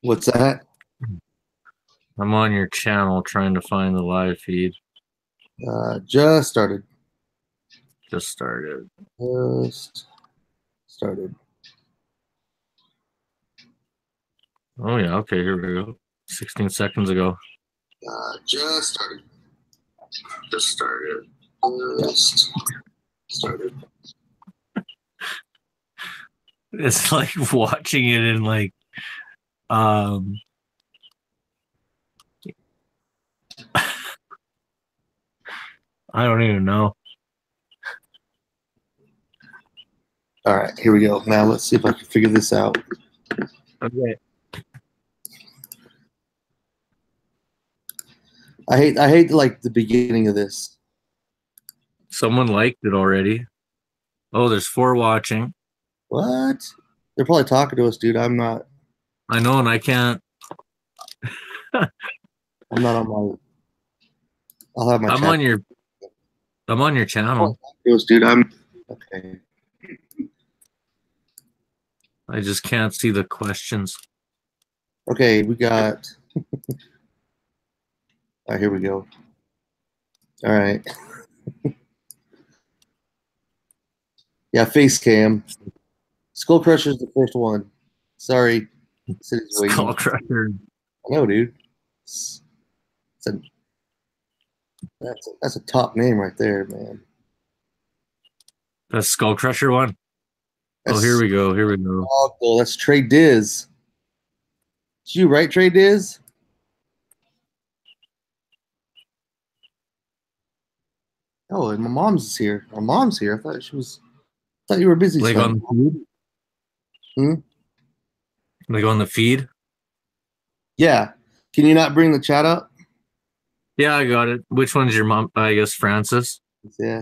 What's that? I'm on your channel trying to find the live feed. Just started. Just started. Just started. Oh yeah, okay, here we go. 16 seconds ago. Just started. Just started. Just started. It's like watching it in um I don't even know. All right, here we go. Now let's see if I can figure this out. Okay. I hate like the beginning of this. Someone liked it already. Oh, there's 4 watching. What? They're probably talking to us, dude. I'm not. I know, and I can't. I'm not on my. I'll have my I'm chat. on your I'm on your Oh, channel. to us, dude. I'm okay. I just can't see the questions. Okay, we got. All right, here we go. All right. Yeah, face cam. Skull Crusher's the first one. Sorry, city's Skull waiting. Crusher. I know, dude. It's a, that's a top name right there, man. The Skull Crusher one. Oh, here That's we go. Here we go. cool. That's Trey Diz. Did you write Trey Diz? Oh, and my mom's here. My mom's here. I thought she was. I thought you were busy, Like son. on the feed? Hmm? Like on the feed? Yeah. Can you not bring the chat up? Yeah, I got it. Which one's your mom? I guess Francis. Yeah.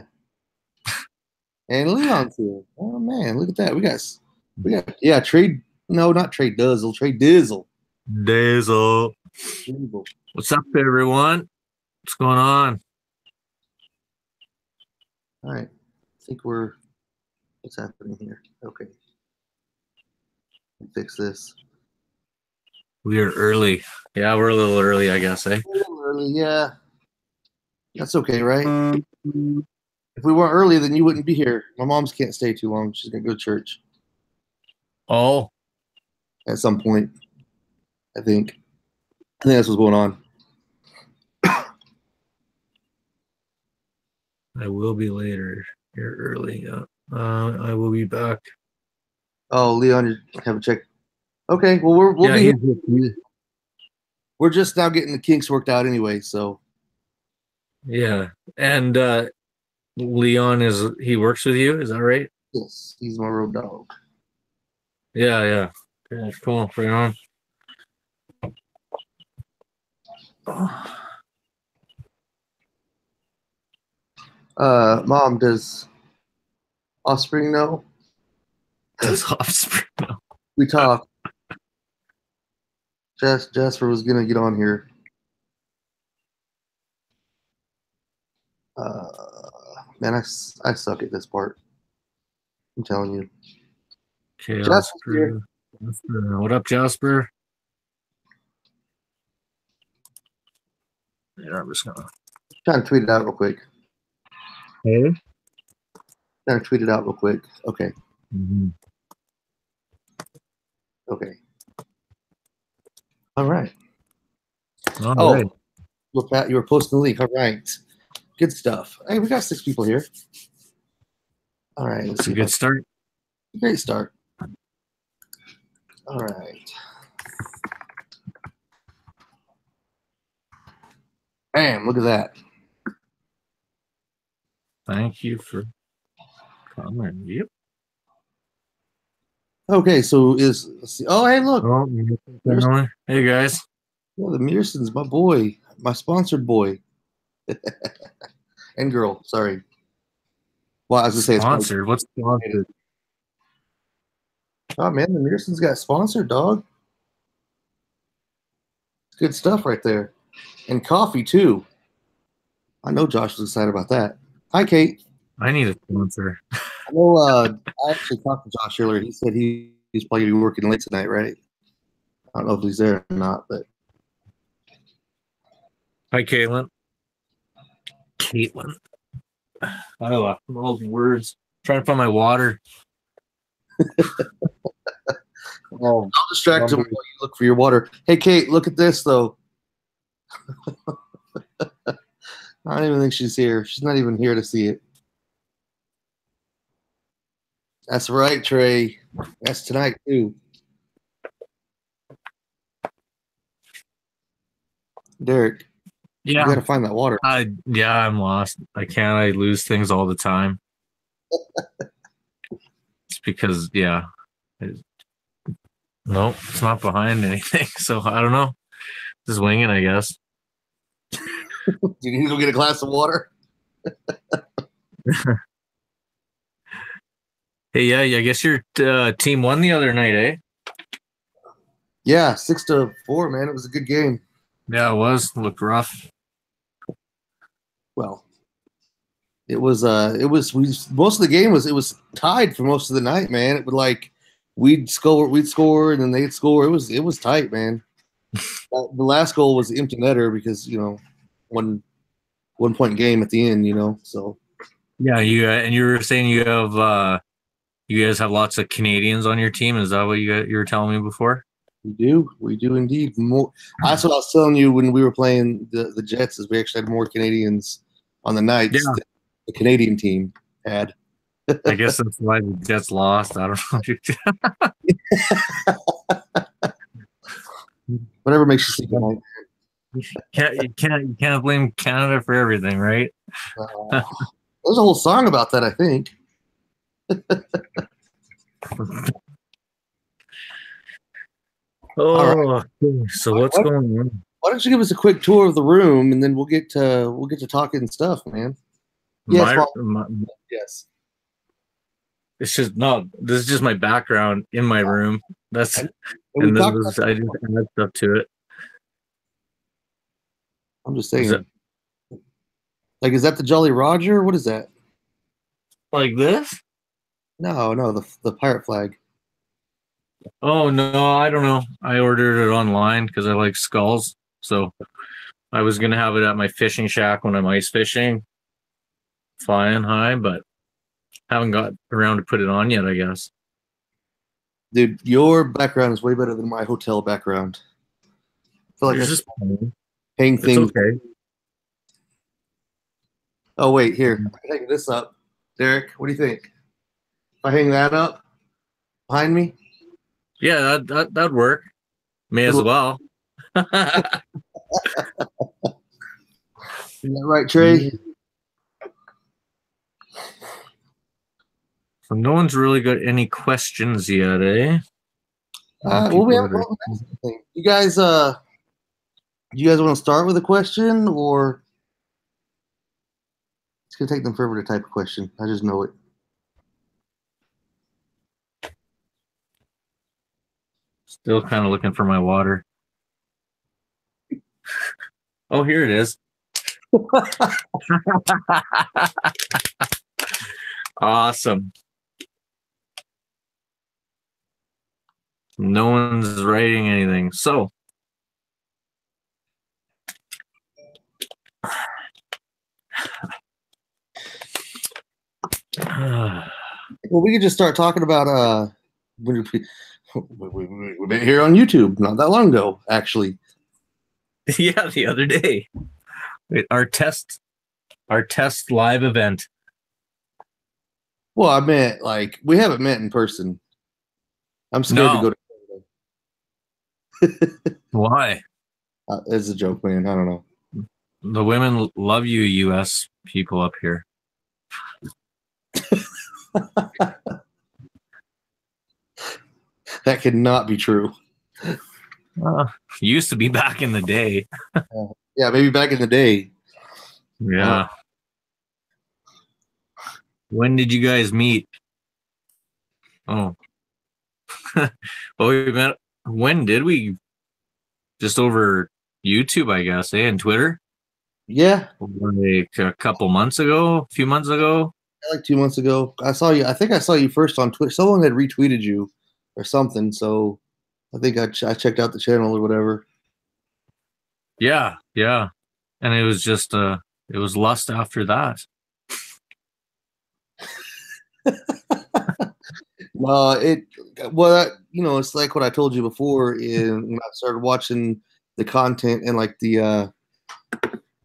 And Leon's here. Oh man, look at that. We got yeah, trade no, not trade Dizzle, trade Dizzle. Dazel. Dizzle. What's up, everyone? What's going on? All right. I think we're what's happening here? Okay. Fix this. We are early. Yeah, we're a little early, I guess, eh? A little early, yeah. That's okay, right? If we weren't early, then you wouldn't be here. My mom's can't stay too long. She's gonna go to church Oh, at some point. I think. I think that's what's going on. I will be later. You're early. Yeah. I will be back. Oh, Leon, you haven't checked. Okay, well we'll Yeah, be he's here. with you. We're just now getting the kinks worked out anyway. So Yeah. And Leon he works with you, is that right? yes, he's my road dog. Yeah, yeah. Okay, cool. Right on. Mom, does Offspring know? Does offspring. We talked. Jasper was gonna get on here. Uh, man, I suck at this part. I'm telling you. Okay, Jasper's here. Jasper. What up, Jasper? Yeah, I'm just gonna. Trying to tweet it out real quick. Hey. Trying to tweet it out real quick. Okay. Mm-hmm. Okay. All right. All right. Oh, look, Pat, you were posting the link. All right. Good stuff. Hey, we got 6 people here. All right. Let's It's a see if I good start. great start. All right. Bam, look at that. Thank you for coming. Yep. Okay, so let's see. Oh, hey, look. Oh, hey guys. Yeah, the Mearsons, my boy, my sponsored boy and girl. Sorry. Well, I was gonna say it's my. Sponsored. What's sponsored? Oh man, the Mearsons got sponsored, dog. Good stuff right there, and coffee too. I know Josh was excited about that. Hi, Kate. I need a sponsor. I know. I actually talked to Josh earlier. He said he's probably gonna be working late tonight, right? I don't know if he's there or not, but Hi, Caitlin. Caitlin. I lost all the words. Trying to find my water. I'll distract him while you look for your water. Hey, Kate, look at this though. I don't even think she's here. She's not even here to see it. That's right, Trey. That's tonight too. Derek, you Yeah. gotta find that water. Yeah, I'm lost. I can't. I lose things all the time. It's because, yeah. Nope, it's not behind anything. So I don't know. Just winging, I guess. Do you need to go get a glass of water? Hey, yeah, I guess your team won the other night, eh? Yeah, 6-4, man. It was a good game. Yeah, it was. Looked rough. Well, most of the game was tied for most of the night, man. It would like we'd score, and then they'd score. It was tight, man. The last goal was the empty netter because, you know, one point game at the end, you know. So yeah, you were saying you guys have lots of Canadians on your team. Is that what you were telling me before? we do indeed. More. That's what I was telling you when we were playing the Jets. Is we actually had more Canadians on the nights than the Canadian team had. I guess that's why the Jets lost. I don't know. Whatever makes you sleep at night. You can't blame Canada for everything, right? There's a whole song about that, I think. Right. So what's going on? Why don't you give us a quick tour of the room, and then we'll get to talking stuff, man. Yes, yes. It's just this is just my background in my room. I just add stuff to it. I'm just saying. Is that the Jolly Roger? What is that? Like this? No, the pirate flag. Oh no, I don't know. I ordered it online because I like skulls. So I was gonna have it at my fishing shack when I'm ice fishing, flying high, but haven't got around to put it on yet, I guess. Dude, your background is way better than my hotel background. I feel like it's just hang things. Okay. Oh wait, here. I'm hanging this up. Derek, what do you think? If I hang that up behind me? Yeah, that'd work. May as well. Is that right, Trey? So no one's really got any questions yet, eh? Well, we haven't. You guys want to start with a question, or it's gonna take them forever to type a question? I just know it. Still kind of looking for my water. Oh, here it is. Awesome. No one's writing anything. So well, we could just start talking about we've been here on YouTube not that long ago, actually. Yeah, the other day. Our test live event. Well, I meant like we haven't met in person. I'm scared to go to Canada. Why? It's a joke, man. I don't know. The women love you, U.S. people up here. That could not be true. Used to be back in the day. Yeah, maybe back in the day. Yeah. When did you guys meet? Oh. Well, we met. When did we? Just over YouTube, I guess, and Twitter? Yeah. Like a couple months ago, a few months ago. Like 2 months ago. I saw you. I think I saw you first on Twitter. Someone had retweeted you or something. So I think I checked out the channel or whatever. Yeah, yeah. And it was just it was lust after that. No, it's like what I told you before. When I started watching the content and like the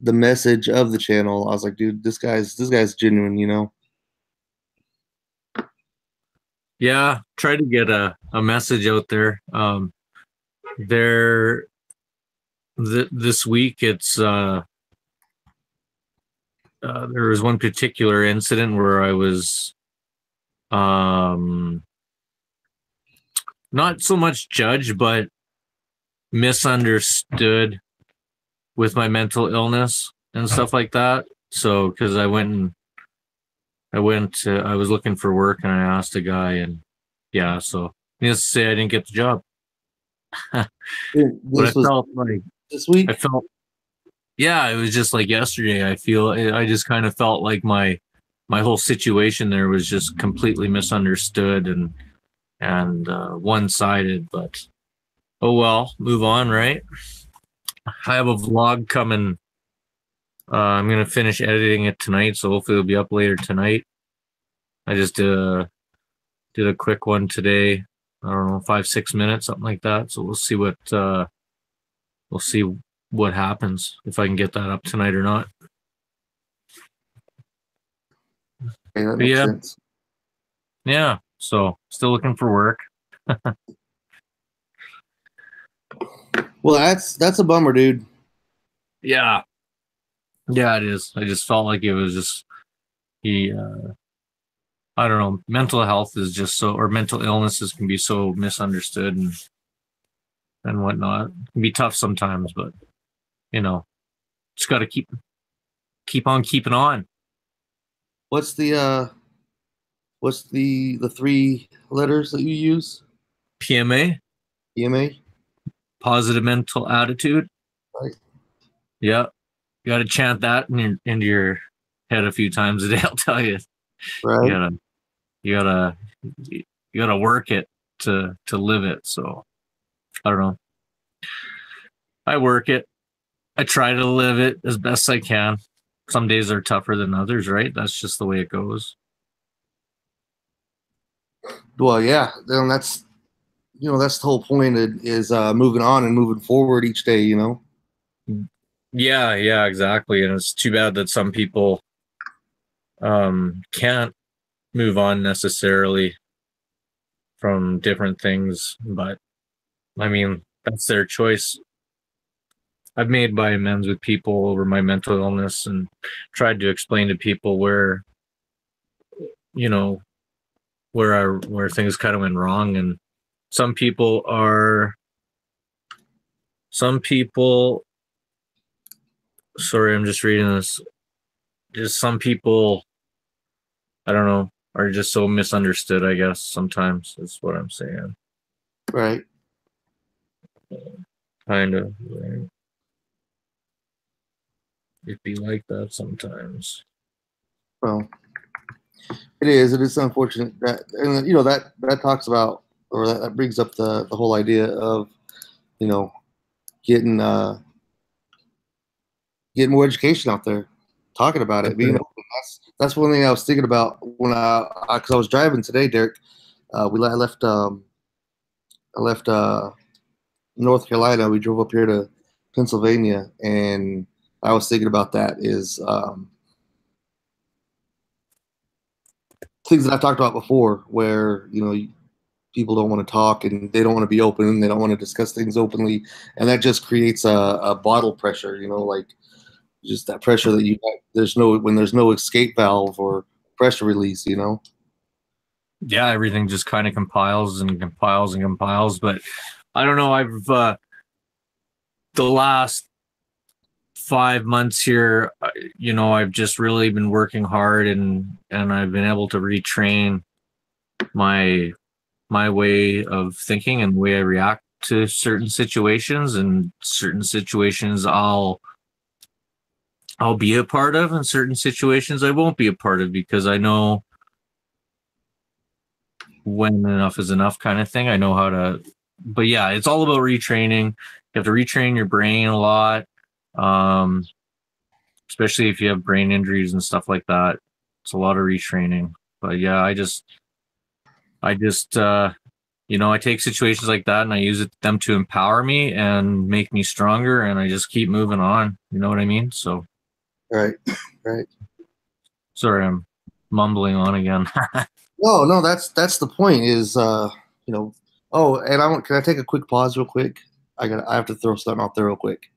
message of the channel, I was like, dude, this guy's genuine, you know. Yeah, try to get a message out there. There this week it's there was one particular incident where I was not so much judged but misunderstood with my mental illness and stuff like that. So because I was looking for work and I asked a guy, and yeah, so needless to say I didn't get the job. But I This was felt like this week. yeah, it was just like yesterday. I just kind of felt like my whole situation there was just completely misunderstood and one-sided. But oh well, move on, right? I have a vlog coming. I'm gonna finish editing it tonight, so hopefully it'll be up later tonight. I just did a quick one today. I don't know, 5-6 minutes, something like that. So we'll see what happens, if I can get that up tonight or not. Okay, that makes sense. Yeah. So still looking for work. Well, that's a bummer, dude. Yeah. Yeah, it is. I just felt like it was just I don't know, mental health is just so, or mental illnesses can be so misunderstood and whatnot. It can be tough sometimes, but you know, just got to keep on keeping on. What's the 3 letters that you use? PMA, PMA. positive mental attitude. Right. Yeah, you got to chant that into your head a few times a day. I'll tell you. Right. You gotta work it to live it. So I don't know. I work it. I try to live it as best I can. Some days are tougher than others, right? That's just the way it goes. Well, yeah. Then that's the whole point is moving on and moving forward each day. You know. Yeah, exactly. And it's too bad that some people can't move on necessarily from different things, but I mean, that's their choice. I've made my amends with people over my mental illness and tried to explain to people where, you know, where things kind of went wrong. And some people, sorry, I'm just reading this. Just some people, I don't know, are just so misunderstood, I guess, sometimes is what I'm saying. Right. Kind of. Right? It'd be like that sometimes. Well, it is. It is unfortunate that, and you know, that talks about, or that brings up the whole idea of, you know, getting more education out there, talking about it, being open. That's one thing I was thinking about when because I was driving today, Derek. I left North Carolina. We drove up here to Pennsylvania, and I was thinking about that is things that I've talked about before, where people don't want to talk and they don't want to be open and they don't want to discuss things openly, and that just creates a bottle pressure. Like just that pressure that there's no escape valve or pressure release. Yeah, everything just kind of compiles and compiles and compiles. But I don't know. I've the last 5 months here, I've just really been working hard and I've been able to retrain my way of thinking and the way I react to certain situations, and certain situations I'll be a part of, and certain situations I won't be a part of, because I know when enough is enough, kind of thing. I know how to but yeah, it's all about retraining. You have to retrain your brain a lot, especially if you have brain injuries and stuff like that. It's a lot of retraining. But yeah, I just I take situations like that and I use them to empower me and make me stronger, and I just keep moving on. You know what I mean? So Right. Right. sorry, I'm mumbling on again. No, that's the point is, oh, and can I take a quick pause real quick? I have to throw something out there real quick.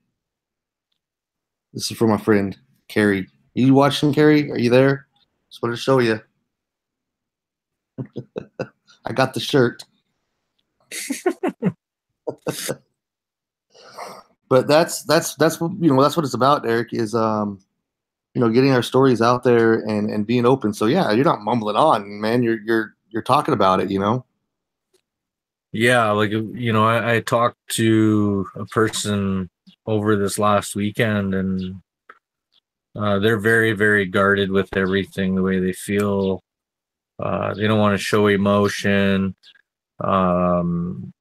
This is for my friend, Carrie. You watching, Carrie? Are you there? Just wanted to show you. I got the shirt. But that's what that's what it's about, Eric, is getting our stories out there and being open. So yeah, you're not mumbling on, man. You're talking about it, Yeah, like I talked to a person over this last weekend, and they're very, very guarded with everything, the way they feel. They don't want to show emotion. Um,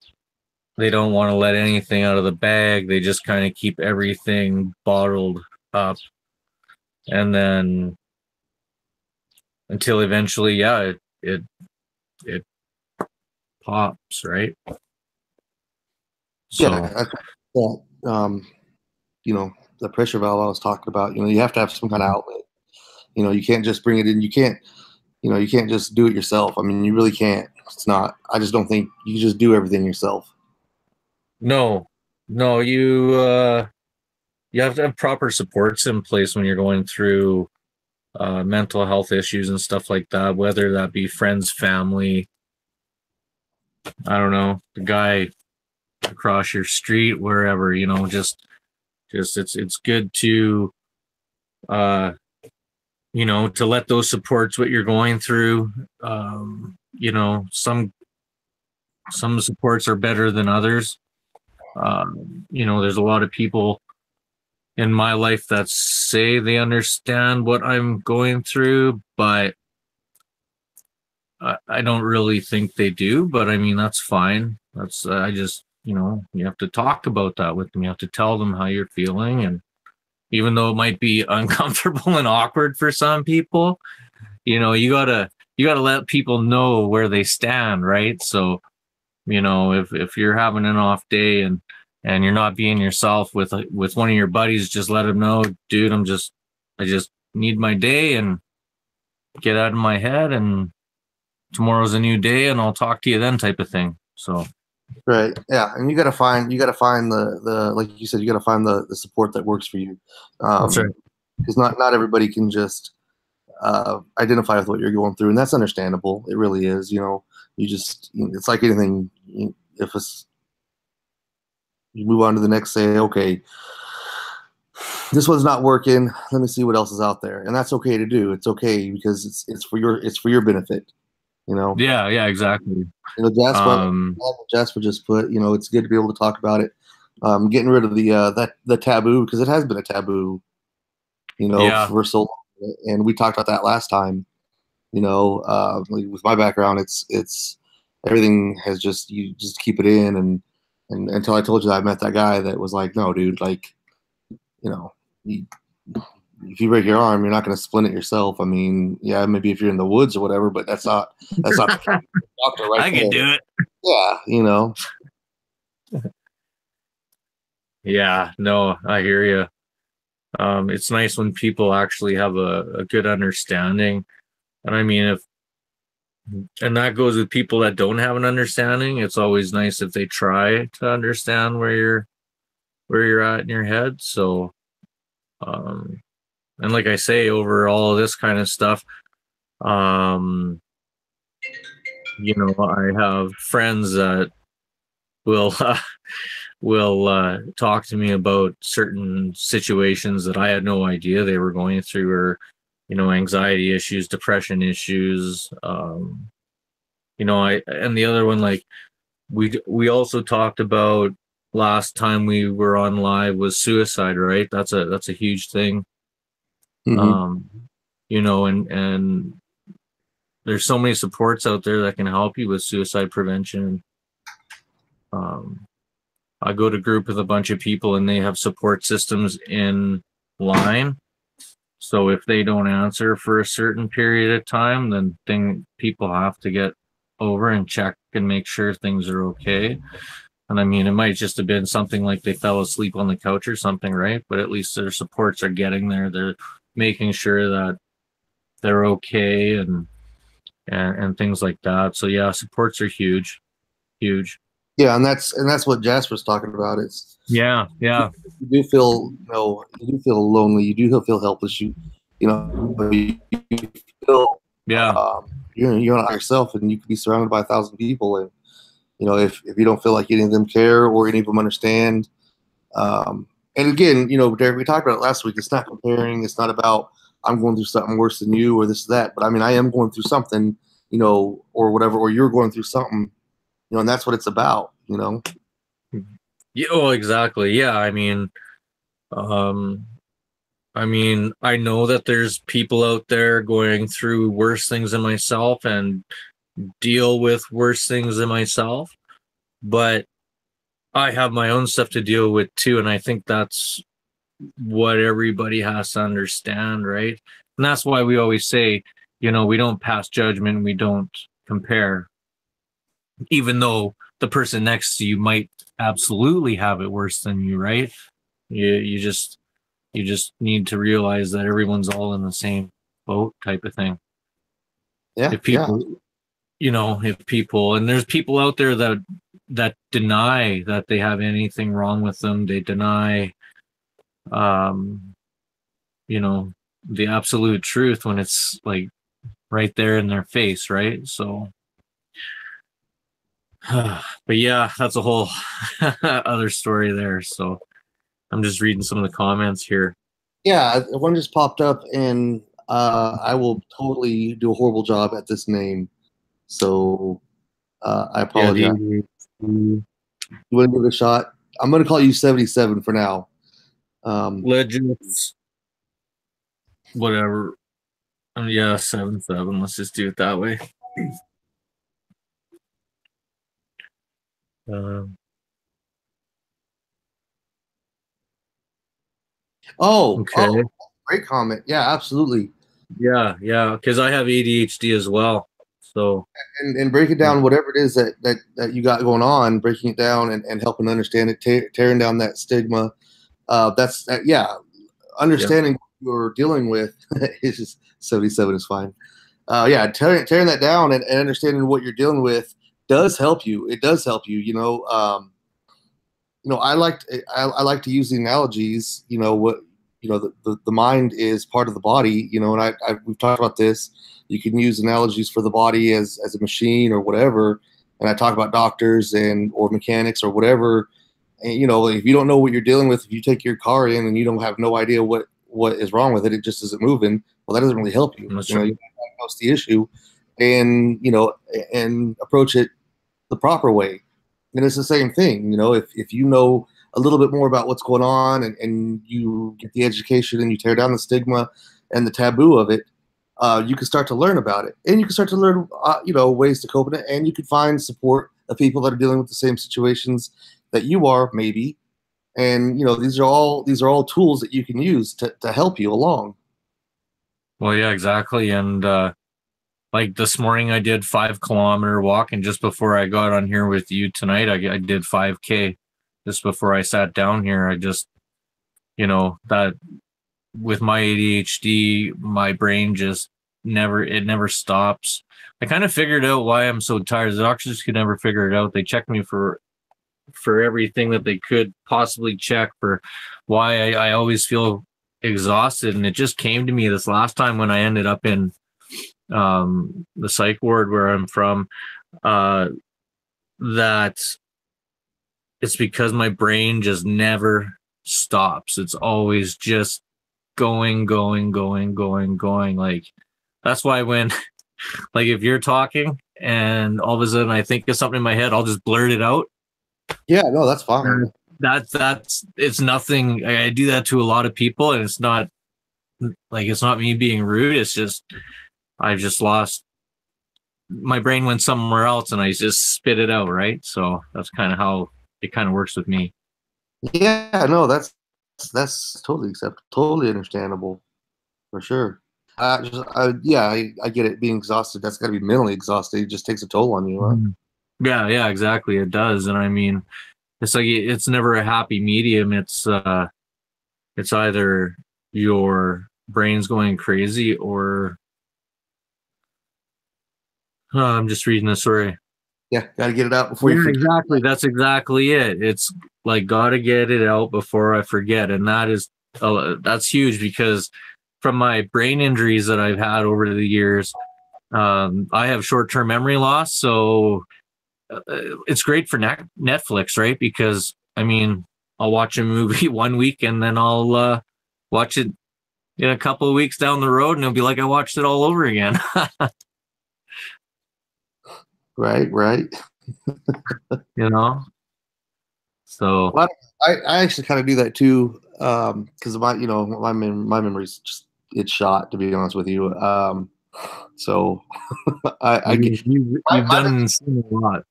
they don't want to let anything out of the bag. They just kind of keep everything bottled up, and then until eventually, yeah, it pops, right? So Yeah, you know, the pressure valve I was talking about. You have to have some kind of outlet. You can't just bring it in. You can't just do it yourself. I mean, you really can't. It's not. I just don't think you can just do everything yourself. no, no, you have to have proper supports in place when you're going through mental health issues and stuff like that, whether that be friends, family, I don't know, the guy across your street, wherever, just it's good to uh to let those supports what you're going through. Some supports are better than others. There's a lot of people in my life that say they understand what I'm going through, but I don't really think they do. But I mean, that's fine. That's I just you have to talk about that with them. You have to tell them how you're feeling, and even though it might be uncomfortable and awkward for some people, you gotta let people know where they stand, right? So if you're having an off day and you're not being yourself with one of your buddies, just let them know, dude, I just need my day and get out of my head, and tomorrow's a new day and I'll talk to you then, type of thing. So Right. Yeah, and you got to find the like you said, you got to find the support that works for you. that's right. Because not everybody can just identify with what you're going through, and that's understandable. It really is. It's like anything. If you move on to the next, say, okay, this one's not working. Let me see what else is out there, and that's okay to do. It's okay because it's for your benefit. You know. Yeah, exactly. Jasper, um Jasper just put. It's good to be able to talk about it. Getting rid of the taboo, because it has been a taboo. yeah, For so long, and we talked about that last time. Like with my background, it's everything has just you just keep it in, and until I told you that I met that guy that was like, no, dude, like, you know, you, if you break your arm, you're not going to splint it yourself. I mean, yeah, maybe if you're in the woods or whatever, but that's not the doctor right I can there. do it. Yeah. Yeah, no, I hear you. It's nice when people actually have a good understanding. And I mean, and that goes with people that don't have an understanding. It's always nice if they try to understand where you're at in your head. So, um, and like I say, over all of this kind of stuff, um, I have friends that will talk to me about certain situations that I had no idea they were going through, or anxiety issues, depression issues. I and the other one, like we also talked about last time we were on live, was suicide, right? That's a huge thing. Hmm. Um, and there's so many supports out there that can help you with suicide prevention. I go to group with a bunch of people and they have support systems in line. So if they don't answer for a certain period of time, then people have to get over and check and make sure things are okay. And I mean, it might just have been something like they fell asleep on the couch or something, right? But at least their supports are getting there. They're making sure that they're okay and things like that. So yeah, supports are huge, huge. Yeah, and that's what Jasper's talking about. It's Yeah, you do feel, you do feel lonely. You do feel helpless. You feel yeah, you're not yourself, and you could be surrounded by 1,000 people, and if you don't feel like any of them care or any of them understand. And again, Derek, we talked about it last week. It's not comparing. It's not about I'm going through something worse than you or this or that. But I mean, I am going through something, or whatever, or you're going through something, and that's what it's about. Yeah, oh, exactly. Yeah, I mean, I know that there's people out there going through worse things than myself and deal with worse things than myself, but I have my own stuff to deal with too, and I think that's what everybody has to understand, right? And that's why we always say, we don't pass judgment, we don't compare, even though the person next to you might absolutely have it worse than you, right? You just need to realize that everyone's all in the same boat, type of thing. Yeah, If people, if people, and there's people out there that deny that they have anything wrong with them. They deny, the absolute truth when it's like right there in their face, right? So, but yeah, that's a whole other story there. So I'm just reading some of the comments here. Yeah, one just popped up, and I will totally do a horrible job at this name, so I apologize. Yeah, You want to give it a shot? I'm going to call you 77 for now. Legends, whatever. Yeah, 7-7. Let's just do it that way. Okay. Great comment. Yeah, absolutely. Yeah, because I have ADHD as well. So and break it down, whatever it is that you got going on, breaking it down and helping understand it, tearing down that stigma. Understanding what you're dealing with is just 77 is fine. Tearing that down and understanding what you're dealing with does help you. It does help you. I like to use the analogies. The mind is part of the body. And we've talked about this. You can use analogies for the body as a machine or whatever. And I talk about doctors or mechanics or whatever. And, if you don't know what you're dealing with, if you take your car in and you don't have no idea what is wrong with it, it just isn't moving. Well, that doesn't really help you. You diagnose the issue and approach it the proper way. And it's the same thing. If you know a little bit more about what's going on and you get the education and you tear down the stigma and the taboo of it, you can start to learn about it, and you can start to learn, ways to cope with it, and you can find support of people that are dealing with the same situations that you are, maybe. And these are all tools that you can use to help you along. Well, yeah, exactly. And like this morning, I did 5-kilometer walk, and just before I got on here with you tonight, I did 5K. Just before I sat down here, I just, that with my ADHD, my brain just never stops. I kind of figured out why I'm so tired. The doctors could never figure it out. They checked me for everything that they could possibly check for why I always feel exhausted. And it just came to me this last time when I ended up in the psych ward where I'm from, that it's because my brain just never stops. It's always just going. Like, that's why when, like, if you're talking and all of a sudden I think of something in my head, I'll just blurt it out. Yeah, no, that's fine. It's nothing. I do that to a lot of people, and it's not me being rude. It's just, I've just lost my brain went somewhere else and I just spit it out, right? So that's kind of how it kind of works with me. Yeah, no, that's totally acceptable, totally understandable, for sure. I get it. Being exhausted, that's got to be mentally exhausted. It just takes a toll on you, huh? Mhm. Yeah, exactly. It does. And I mean, it's like it's never a happy medium. It's either your brain's going crazy or I'm just reading the story. Yeah, got to get it out before you Yeah, forget. exactly. That's exactly it. It's like gotta get it out before I forget, and that's huge because from my brain injuries that I've had over the years, I have short-term memory loss, so it's great for Netflix, right? Because I mean, I'll watch a movie 1 week and then I'll watch it in a couple of weeks down the road, and it'll be like I watched it all over again. Right, right. You know. So Well, I actually kind of do that too, because my memory's just it's shot, to be honest with you. So I get you've my done seen a lot.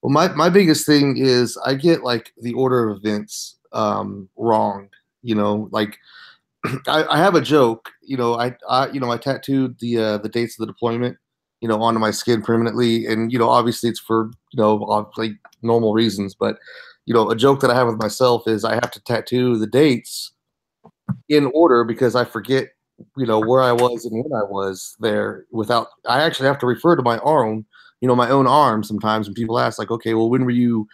well, my biggest thing is I get like the order of events wrong. Like I have a joke. I tattooed the dates of the deployment, onto my skin permanently, and obviously it's for like normal reasons. But a joke that I have with myself is I have to tattoo the dates in order because I forget where I was and when I was there. Without I actually have to refer to my own arm sometimes when people ask like, okay, well, when were you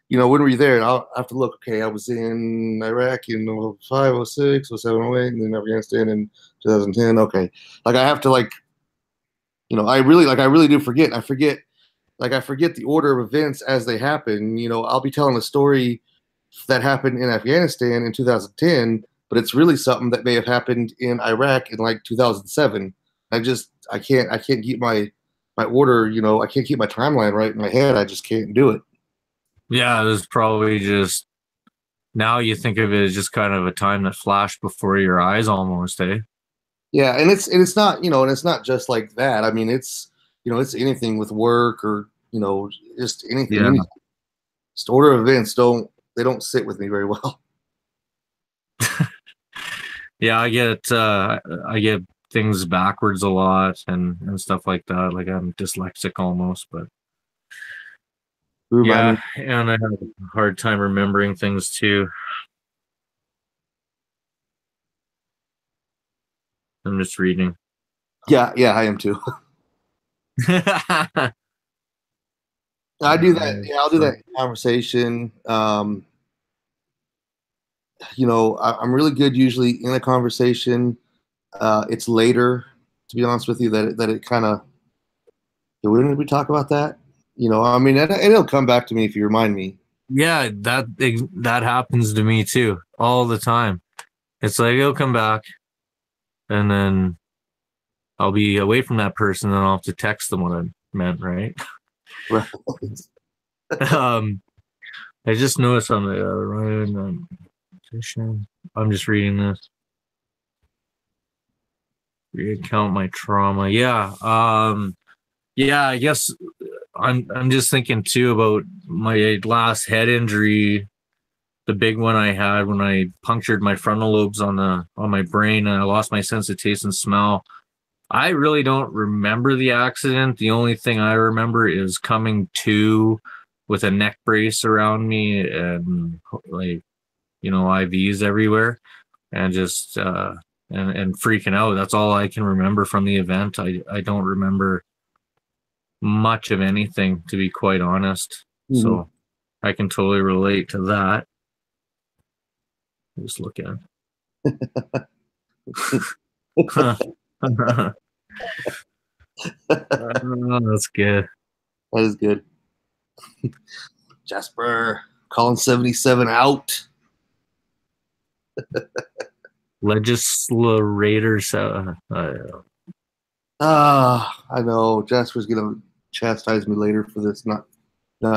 there? And I'll have to look. Okay, I was in Iraq in 05, 06, 07, 08, and then Afghanistan in 2010. Okay, like I have to I really do forget. I forget the order of events as they happen. I'll be telling a story that happened in Afghanistan in 2010, but it's really something that may have happened in Iraq in like 2007. I can't keep my order. I can't keep my timeline right in my head. I just can't do it. Yeah, it was probably just now you think of it as just kind of a time that flashed before your eyes almost, eh? Yeah, and it's not and it's not just like that. I mean, it's anything with work or just anything. Yeah. Just order of events don't sit with me very well. Yeah, I get things backwards a lot and stuff like that. Like I'm dyslexic almost, but Remind yeah, me. and I have a hard time remembering things too. I'm just reading. Yeah, yeah, I am too. I do that. Yeah, I'll do that in conversation. I'm really good usually in a conversation. It's later, to be honest with you, that it kind of. When did we talk about that? I mean, it'll come back to me if you remind me. Yeah, that happens to me too all the time. It's like it'll come back, and then I'll be away from that person, and I'll have to text them what I meant, right? Right. um, I just noticed on the I'm just reading this. Recount my trauma. Yeah. Yeah. I guess I'm just thinking too about my last head injury, the big one I had when I punctured my frontal lobes on my brain, and I lost my sense of taste and smell. I really don't remember the accident. The only thing I remember is coming to with a neck brace around me and like, IVs everywhere and just and freaking out. That's all I can remember from the event. I don't remember much of anything, to be quite honest. Mhm. So I can totally relate to that. Just look at it. Oh, that's good. That is good. Jasper calling 77 out. Legislators. I know Jasper's gonna chastise me later for this not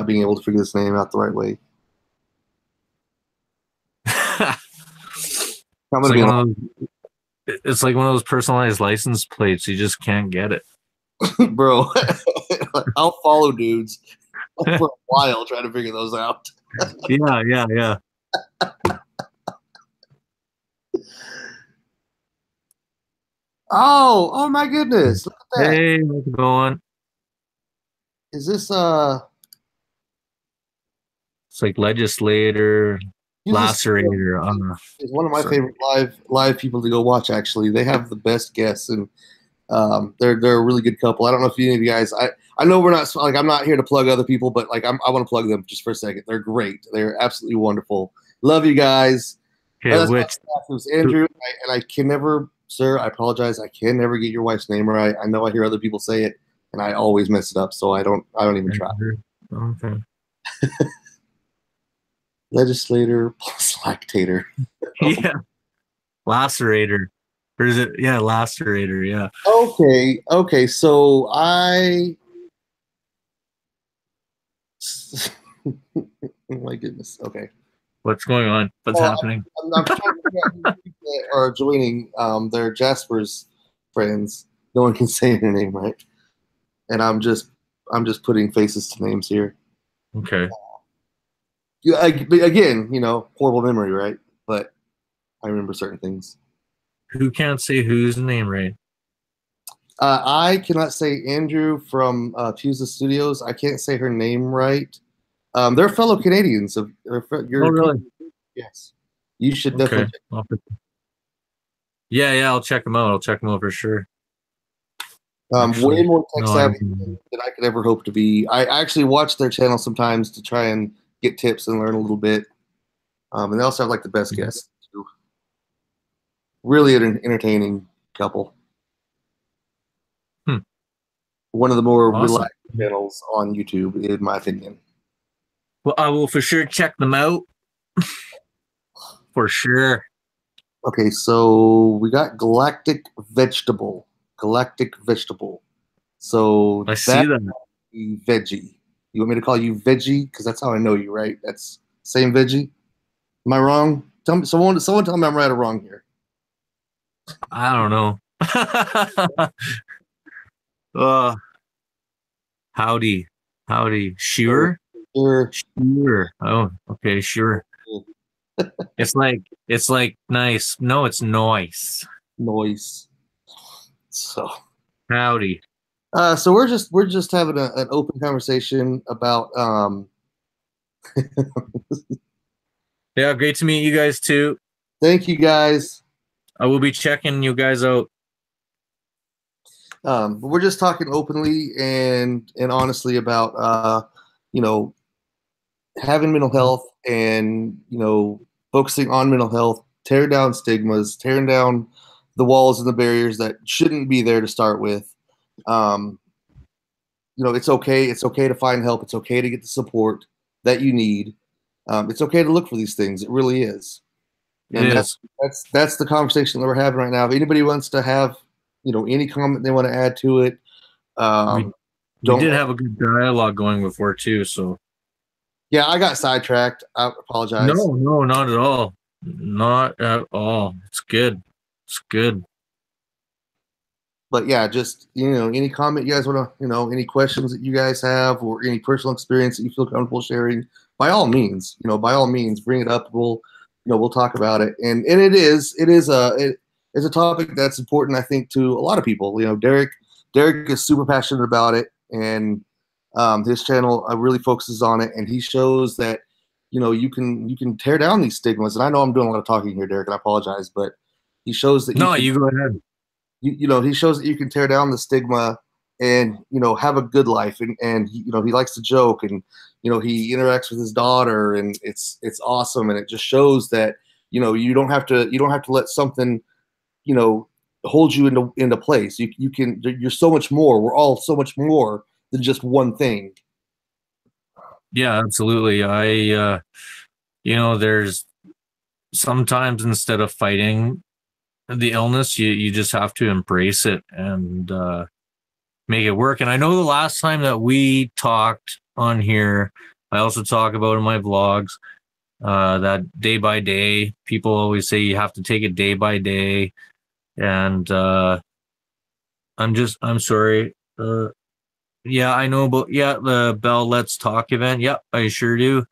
being able to figure this name out the right way. I'm It's gonna like be it's like one of those personalized license plates. You just can't get it. bro. I'll follow dudes for a while trying to figure those out. Yeah. Oh my goodness! Look at that. Hey, how's it going? Is this It's like legislator, Jesus lacerator. is one of my So, favorite live people to go watch. Actually, they have the best guests, and they're a really good couple. I don't know if any of you guys. I know we're not like I'm not here to plug other people, but like I want to plug them just for a second. They're great. They're absolutely wonderful. Love you guys. okay, That's my which staff. It was Andrew, and I can never, sir. I apologize. I can never get your wife's name right. I know I hear other people say it, and I always mess it up. So I don't even try. okay. Legislator plus lactator. Yeah, lacerator. Or is it? Yeah, lacerator. Yeah. Okay. So oh my goodness. Okay. What's going on? What's happening? I'm trying to figure out who are joining. They're Jasper's friends. No one can say their name right, and I'm just putting faces to names here. Okay. Again, horrible memory, right? But I remember certain things. Who can't say whose name right? I cannot say Andrew from Fusa Studios. I can't say her name right. They're fellow Canadians. Really? Yes. You should definitely. Okay. Yeah. I'll check them out. For sure. Way more tech savvy than I could ever hope to be. I actually watch their channel sometimes to try and get tips and learn a little bit. And they also have like the best guests too. Really an entertaining couple. One of the more relaxed channels on YouTube, in my opinion. Well, I will for sure check them out. For sure. Okay, so we got Galactic Vegetable. So I see that. Veggie. You want me to call you Veggie? Because that's how I know you, right? That's same Veggie. Am I wrong? Tell me. Someone tell me I'm right or wrong here. I don't know. Howdy. Sure. Oh, okay, sure. It's like nice. No, it's noise. So howdy. So we're just having an open conversation about Yeah, great to meet you guys too. Thank you guys. I will be checking you guys out. But we're just talking openly and honestly about having mental health and focusing on mental health, tearing down stigmas, tearing down the walls and the barriers that shouldn't be there to start with. It's okay. It's okay to find help. It's okay to get the support that you need. It's okay to look for these things. It really is. And that's the conversation that we're having right now. If anybody wants to have, any comment they want to add to it, we did have a good dialogue going before too. So yeah, I got sidetracked. I apologize. No, not at all. Not at all. It's good. But yeah, just any comment you guys want to, any questions that you guys have, or any personal experience that you feel comfortable sharing, by all means, bring it up. We'll talk about it. And it is a topic that's important, I think, to a lot of people. Derek is super passionate about it, and his channel really focuses on it, and he shows that you can tear down these stigmas. And I know I'm doing a lot of talking here, Derek, and I apologize, but he shows that you go ahead. He shows that you can tear down the stigma and have a good life, and he likes to joke, and he interacts with his daughter, and it's awesome, and it just shows that you don't have to let something hold you into place. You're so much more. We're all so much more than just one thing. Yeah, absolutely. There's sometimes, instead of fighting the illness, you just have to embrace it and make it work. And I know the last time that we talked on here, I also talk about in my vlogs that day by day. People always say you have to take it day by day, and I'm sorry. Yeah, I know, but yeah, the Bell Let's Talk event. Yep, I sure do.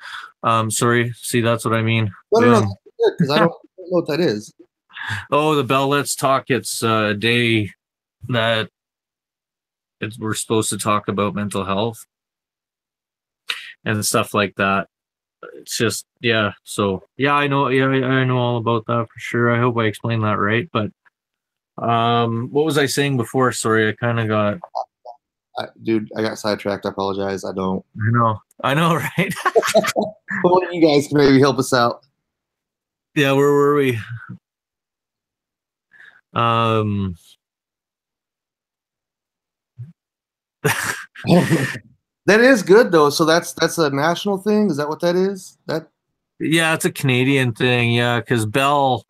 Sorry. See, that's what I mean. No, that's Boom. good because I don't know what that is. Oh, the Bell Let's Talk. It's a day that we're supposed to talk about mental health and stuff like that. It's just, yeah. So yeah, I know. Yeah, I know all about that for sure. I hope I explained that right. But what was I saying before? Sorry, I kind of got. Dude, I got sidetracked. I apologize. I don't. I know, right? But one of you guys can maybe help us out. Yeah, where were we? Um, That is good though. So that's a national thing. Is that what that is? That yeah, it's a Canadian thing. Yeah, because Bell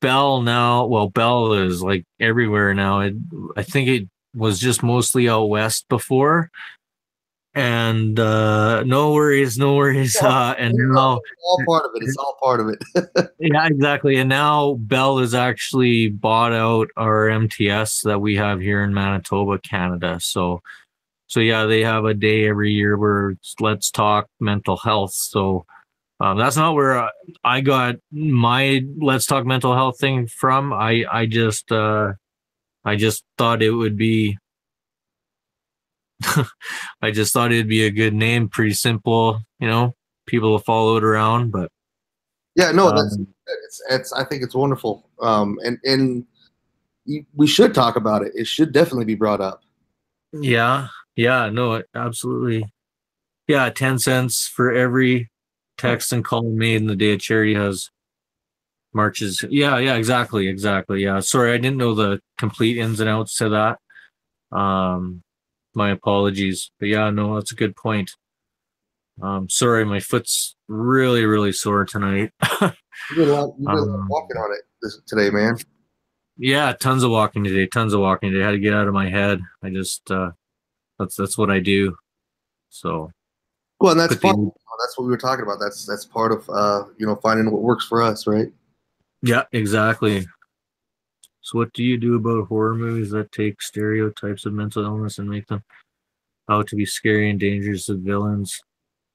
now, well, Bell is like everywhere now. I think it was just mostly out west before. And no worries, no worries. And now, it's all part of it. It's all part of it. yeah, exactly. And now Bell has actually bought out our MTS that we have here in Manitoba, Canada. So yeah, they have a day every year where it's Let's Talk Mental Health. So that's not where I got my Let's Talk Mental Health thing from. I just thought it would be I just thought it'd be a good name, pretty simple, people will follow it around. But Yeah, no, that's um, it's I think it's wonderful. And we should talk about it. It should definitely be brought up. yeah, yeah, no, absolutely. Yeah, 10 cents for every text and call made in the day of charity has marches. Yeah, yeah, exactly, exactly. Yeah. Sorry, I didn't know the complete ins and outs to that. My apologies. But yeah, no, that's a good point. Sorry, my foot's really, really sore tonight. You did a lot of um, walking on it today, man. yeah, tons of walking today. Tons of walking today. I had to get out of my head. I just that's what I do. So Well, and that's put fun. the That's what we were talking about. That's part of finding what works for us, right? yeah, exactly. So what do you do about horror movies that take stereotypes of mental illness and make them out to be scary and dangerous as villains?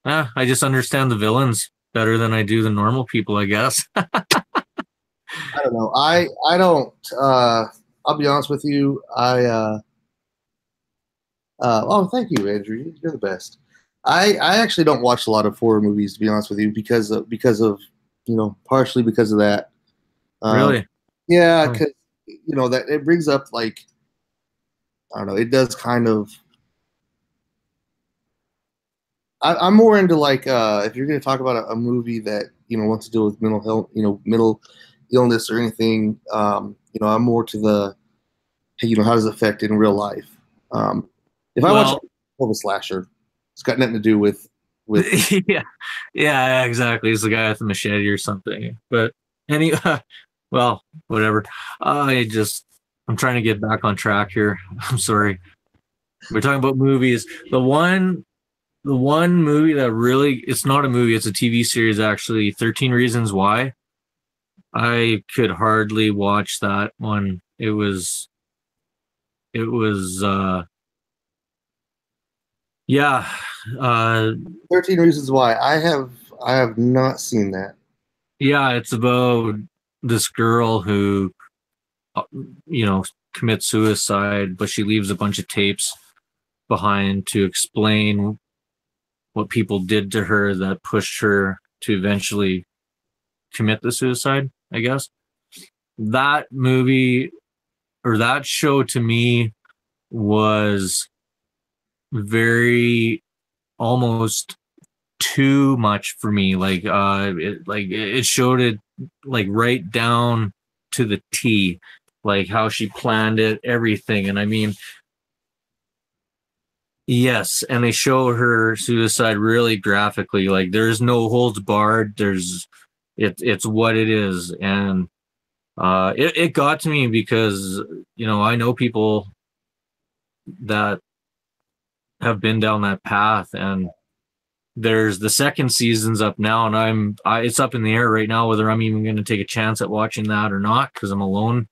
I just understand the villains better than I do the normal people, I guess. I don't know. I don't. I'll be honest with you. Oh, thank you, Andrew. You're the best. I actually don't watch a lot of horror movies to be honest with you because of partially because of that. Um, Really? yeah, Oh. because that it brings up like I don't know. It does kind of. I'm more into like if you're going to talk about a movie that wants to deal with mental health, mental illness or anything. I'm more to the hey, how does it affect in real life. If I watch Well, more of a slasher, it's got nothing to do with yeah, yeah, exactly. It's the guy with the machete or something. But any, well, whatever. I'm trying to get back on track here. I'm sorry. We're talking about movies. The one movie that really, it's not a movie, it's a TV series actually, 13 Reasons Why. I could hardly watch that one. It was yeah, uh 13 Reasons Why. I have not seen that. yeah, it's about this girl who uh, you know, commits suicide, but she leaves a bunch of tapes behind to explain what people did to her that pushed her to eventually commit the suicide, I guess. That movie or that show to me was very almost too much for me. It showed it like right down to the T, like how she planned it, everything. And I mean, yes, and they show her suicide really graphically. Like there's no holds barred. It's what it is. And it got to me because I know people that have been down that path, and there's the second season's up now, and it's up in the air right now whether I'm even going to take a chance at watching that or not because I'm alone.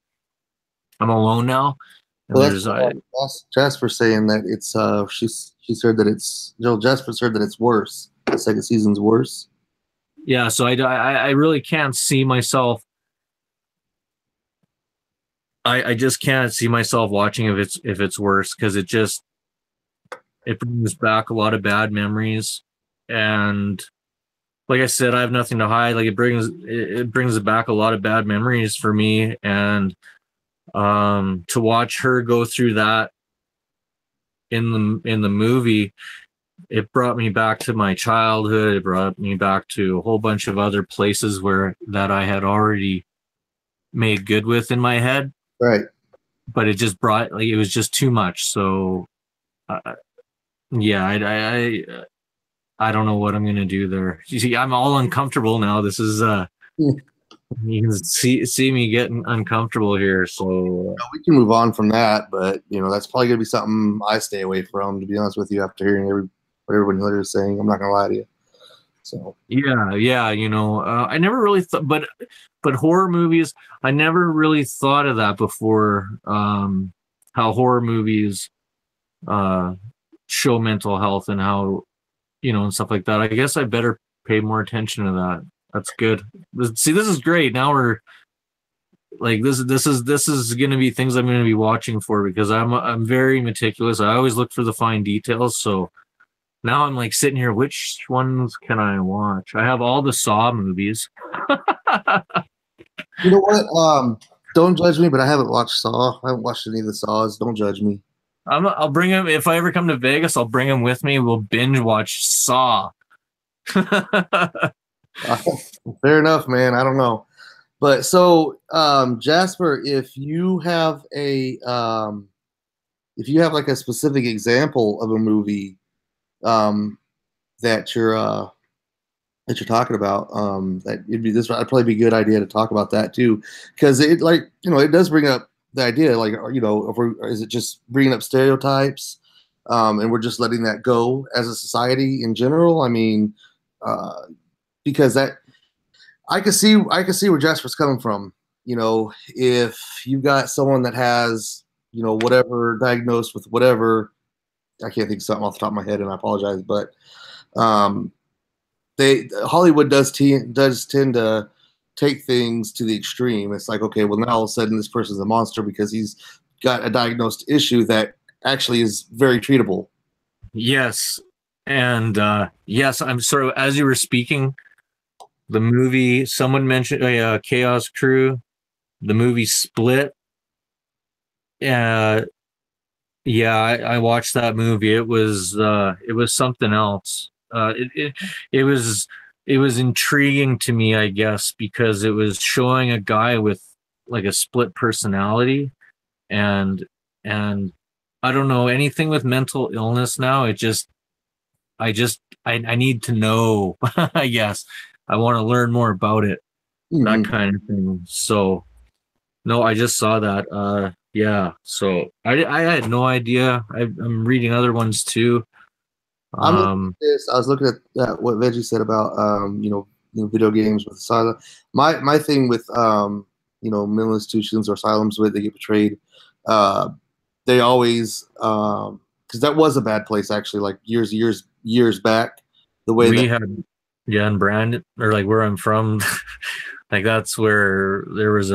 I'm alone now, And Well, there's that's Jasper saying that it's she said that it's Jasper said that it's worse. The second season's worse. yeah, so I really can't see myself. I just can't see myself watching if it's worse, because it brings back a lot of bad memories. And like I said, I have nothing to hide. Like it brings back a lot of bad memories for me. And to watch her go through that in the movie, it brought me back to my childhood. It brought me back to a whole bunch of other places where that I had already made good with in my head. Right. But it just brought, like, it was just too much. So yeah, I don't know what I'm gonna do there. You see, I'm all uncomfortable now. This is you can see me getting uncomfortable here. So We can move on from that, but that's probably gonna be something I stay away from. To be honest with you, after hearing what everyone is saying, I'm not gonna lie to you. So yeah, I never really thought, but horror movies, I never really thought of that before. How horror movies show mental health and how and stuff like that. I guess I better pay more attention to that. That's good. See, this is great. Now we're like this is going to be things I'm going to be watching for, because I'm very meticulous. I always look for the fine details. So now I'm like sitting here, which ones can I watch? I have all the Saw movies. you know what? Don't judge me, but I haven't watched Saw. I haven't watched any of the Saws. Don't judge me. I'll bring him if I ever come to Vegas. I'll bring him with me. We'll binge watch Saw. Fair enough, man. I don't know, but so Jasper, if you have like a specific example of a movie that you're talking about, that I'd probably be a good idea to talk about that too, because it it does bring up the idea, like, is it just bringing up stereotypes, and we're just letting that go as a society in general? I mean, because that I can see where Jasper's coming from. If you've got someone that has whatever diagnosed with whatever, I can't think of something off the top of my head, and I apologize, but Hollywood does tend to take things to the extreme. It's like, okay, well, now all of a sudden this person's a monster because he's got a diagnosed issue that actually is very treatable. Yes. And yes, I'm sort of, as you were speaking, the movie, someone mentioned Chaos Crew, the movie Split. Yeah, I watched that movie. It was something else. It was intriguing to me, I guess, because it was showing a guy with like a split personality, and I don't know anything with mental illness now. I need to know. I guess I want to learn more about it, that kind of thing. So no, I just saw that. Yeah, so I had no idea. I'm reading other ones too. I was looking at what Veggie said about video games with asylum. My thing with mental institutions or asylums where they get betrayed, they always because that was a bad place actually, like years back. The way we had in Brandon, or like where I'm from, like that's where there was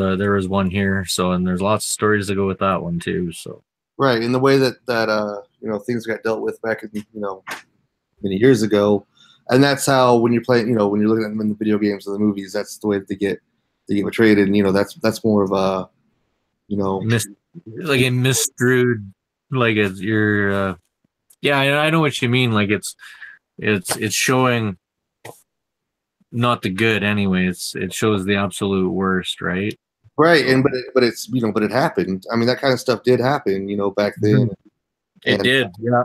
one here. So, and there's lots of stories to go with that one too. So right, in the way that things got dealt with back in many years ago, and that's how when you're playing, when you're looking at them in the video games or the movies, that's the way they get betrayed, and that's more of a like a misdrew, like you're yeah, I know what you mean. Like it's showing not the good anyway. It shows the absolute worst, right? Right, and but it happened. I mean, that kind of stuff did happen, back then. It did, yeah.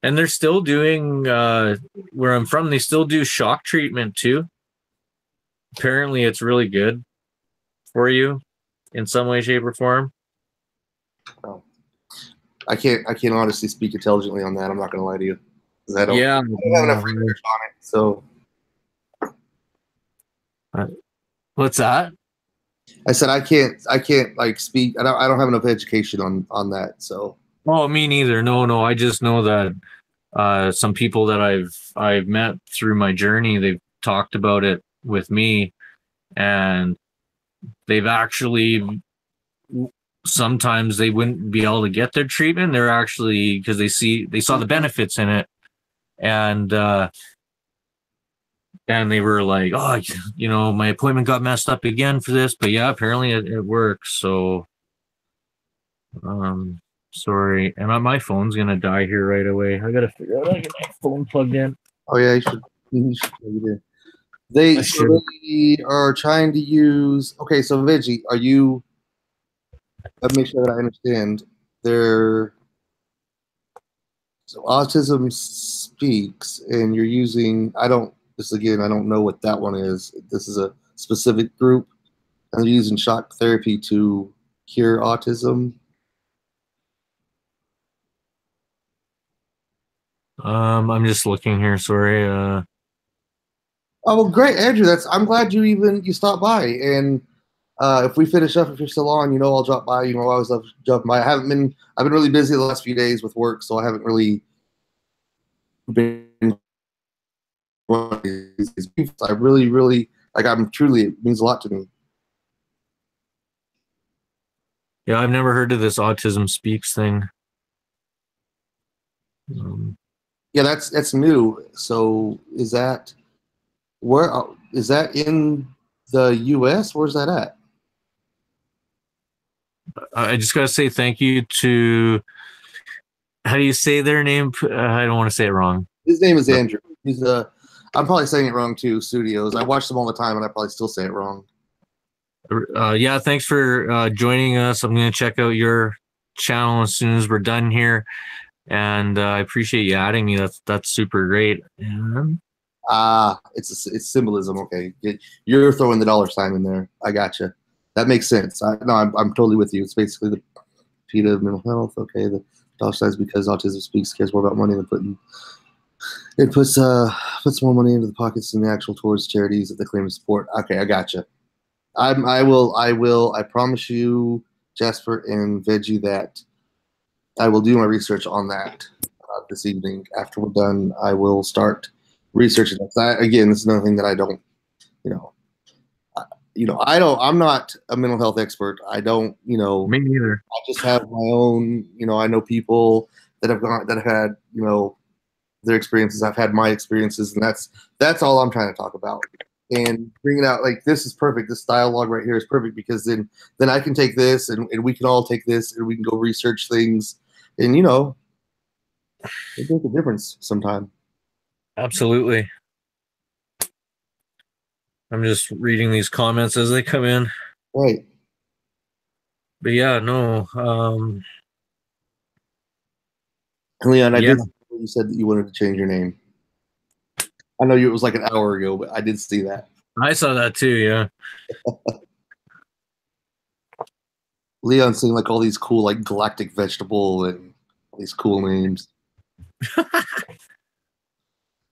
And they're still doing where I'm from. They still do shock treatment too. Apparently, it's really good for you in some way, shape, or form. I can't honestly speak intelligently on that. I'm not going to lie to you. I don't have enough research on it. So, what's that? I said I can't like speak. I don't have enough education on that. So. Oh, me neither. No. I just know that some people that I've met through my journey, they've talked about it with me, and they've actually sometimes they wouldn't be able to get their treatment. They're actually because they saw the benefits in it, and they were like, oh, my appointment got messed up again for this, but yeah, apparently it works. So, sorry, and my phone's gonna die here right away. I gotta figure out how to get my phone plugged in. Oh yeah, you should. They are trying to use. Okay, so Veggie, are you? Let me make sure that I understand. So Autism Speaks, and you're using. I don't know what that one is. This is a specific group, and they're using shock therapy to cure autism. I'm just looking here. Sorry. Oh well, great, Andrew. I'm glad you stopped by. And if we finish up, if you're still on, I'll drop by. I always love jumping by. I've been really busy the last few days with work, so I haven't really been. I really like. It means a lot to me. Yeah, I've never heard of this Autism Speaks thing. Yeah, that's new. So is that in the U.S.? Where's that at? I just gotta say thank you to. How do you say their name? I don't want to say it wrong. His name is Andrew. I'm probably saying it wrong too. Studios. I watch them all the time, and I probably still say it wrong. Yeah, thanks for joining us. I'm gonna check out your channel as soon as we're done here, and I appreciate you adding me. That's super great. It's symbolism. Okay, you're throwing the $sign in there. I gotcha. That makes sense. I'm totally with you. It's basically the PETA of mental health. Okay, the $signs because Autism Speaks cares more about money than puts more money into the pockets than the actual towards charities that they claim to support. Okay, I gotcha. I will. I promise you, Jasper and Veggie, that I will do my research on that this evening. After we're done, I will start researching that. Again, this is another thing that I don't, I'm not a mental health expert. I don't, Me neither. I just have my own, I know people that have had, their experiences. I've had my experiences, and that's all I'm trying to talk about. And bring it out like this is perfect. This dialogue right here is perfect because then I can take this and we can all take this and we can go research things and it makes a difference sometime. Absolutely. I'm just reading these comments as they come in. Right. But yeah, no. Leon, I did. You said that you wanted to change your name. I know it was like an hour ago, but I did see that. I saw that too, yeah. Leon's saying like all these cool like galactic vegetable and all these cool names.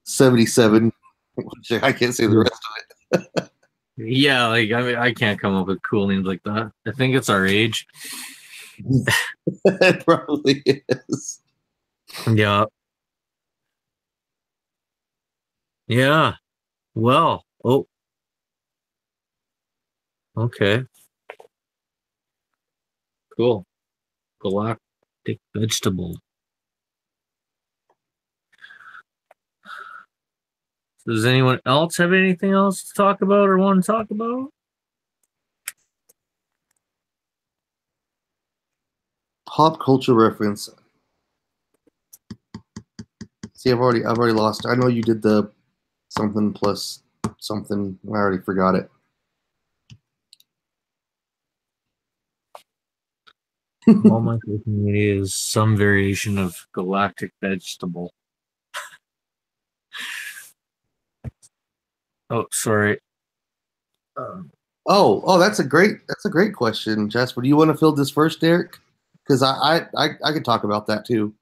77. I can't say the rest of it. Yeah, like I can't come up with cool names like that. I think it's our age. It probably is. Yeah. Yeah. Well, oh. Okay. Cool. Galactic vegetable. Does anyone else have anything else to talk about or want to talk about? Pop culture reference. See, I've already lost. I know you did the something plus something. I already forgot it. All my social media is some variation of galactic vegetable. Oh, sorry. Oh, that's a great question, Jasper. Do you want to fill this first, Derek? Because I could talk about that too.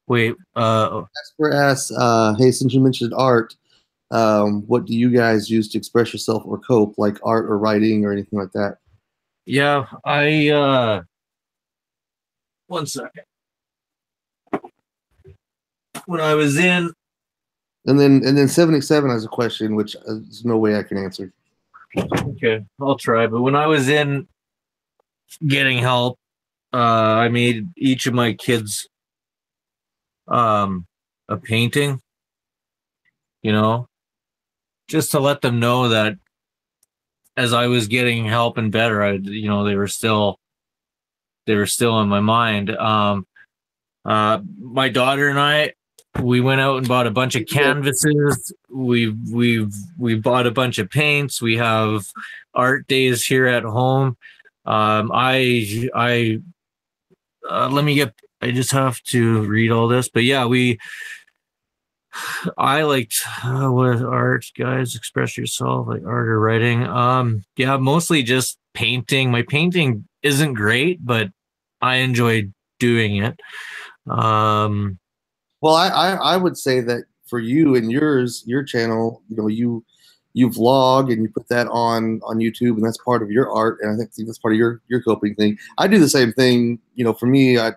Wait. Jasper asks, hey, since you mentioned art, what do you guys use to express yourself or cope, like art or writing or anything like that? Yeah, one second. When I was in, And then 77 has a question, which there's no way I can answer. okay, I'll try. But when I was in getting help, I made each of my kids a painting, you know, just to let them know that as I was getting help and better, they were still in my mind. My daughter and I, we went out and bought a bunch of canvases. We bought a bunch of paints. We have art days here at home. I let me get. I just have to read all this, but yeah, I liked what art, guys. Express yourself, like art or writing. Yeah, mostly just painting. My painting isn't great, but I enjoy doing it. Well, I would say that for you and your channel, you vlog and you put that on YouTube, and that's part of your art, and I think that's part of your coping thing. I do the same thing. For me, I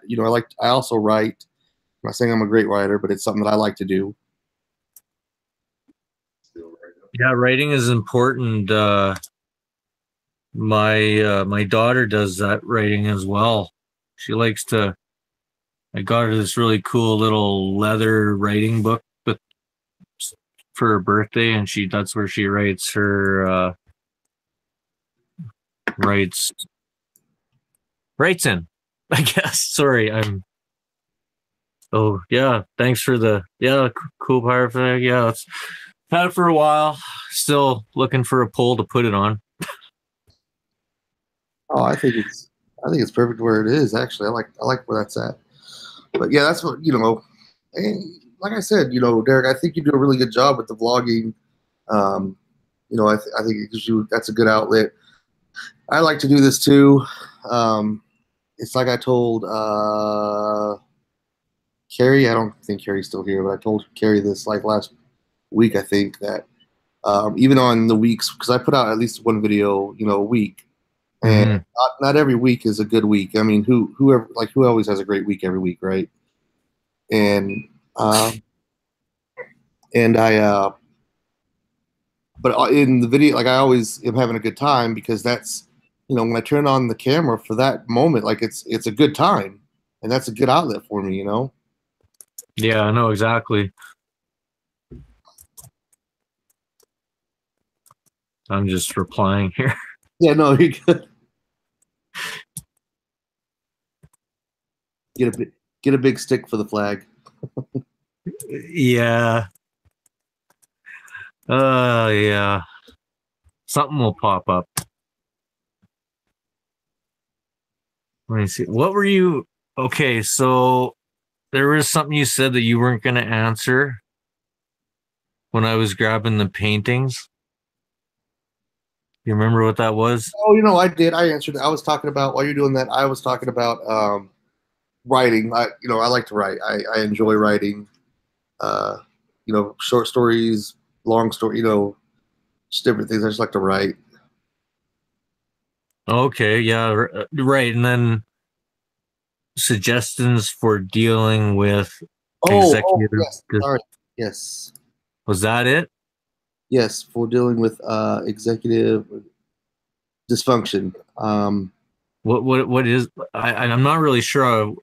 also write. I'm not saying I'm a great writer, but it's something that I like to do. Yeah, writing is important. My daughter does that writing as well. She likes to. I got her this really cool little leather writing book for her birthday, and that's where she writes her writes in. I guess. Sorry, I'm. Oh yeah, thanks for the cool power flag. Yeah, it's had it for a while. Still looking for a pole to put it on. Oh, I think it's perfect where it is. Actually, I like where that's at. But yeah, that's what and like I said, Derek, I think you do a really good job with the vlogging. I think it gives you that's a good outlet. I like to do this too. It's like I told Carrie. I don't think Carrie's still here, but I told Carrie this like last week. I think that even on the weeks, because I put out at least one video, a week, and not every week is a good week. I mean, who always has a great week every week, right? And and I but in the video, like I always am having a good time because that's when I turn on the camera for that moment, like it's a good time, and that's a good outlet for me. Yeah, I know exactly. I'm just replying here. Yeah, no, you're good. Get a big stick for the flag. Yeah. Yeah. Something will pop up. Let me see. What were you? Okay, so there was something you said that you weren't going to answer when I was grabbing the paintings. You remember what that was? Oh, I did. I answered. I was talking about while you're doing that. I was talking about writing. I like to write. I enjoy writing. Short stories, long story. Just different things. I just like to write. Okay, yeah, right. And then suggestions for dealing with executive. Yes. Sorry. Yes. Was that it? Yes, for dealing with executive dysfunction. What is? I'm not really sure.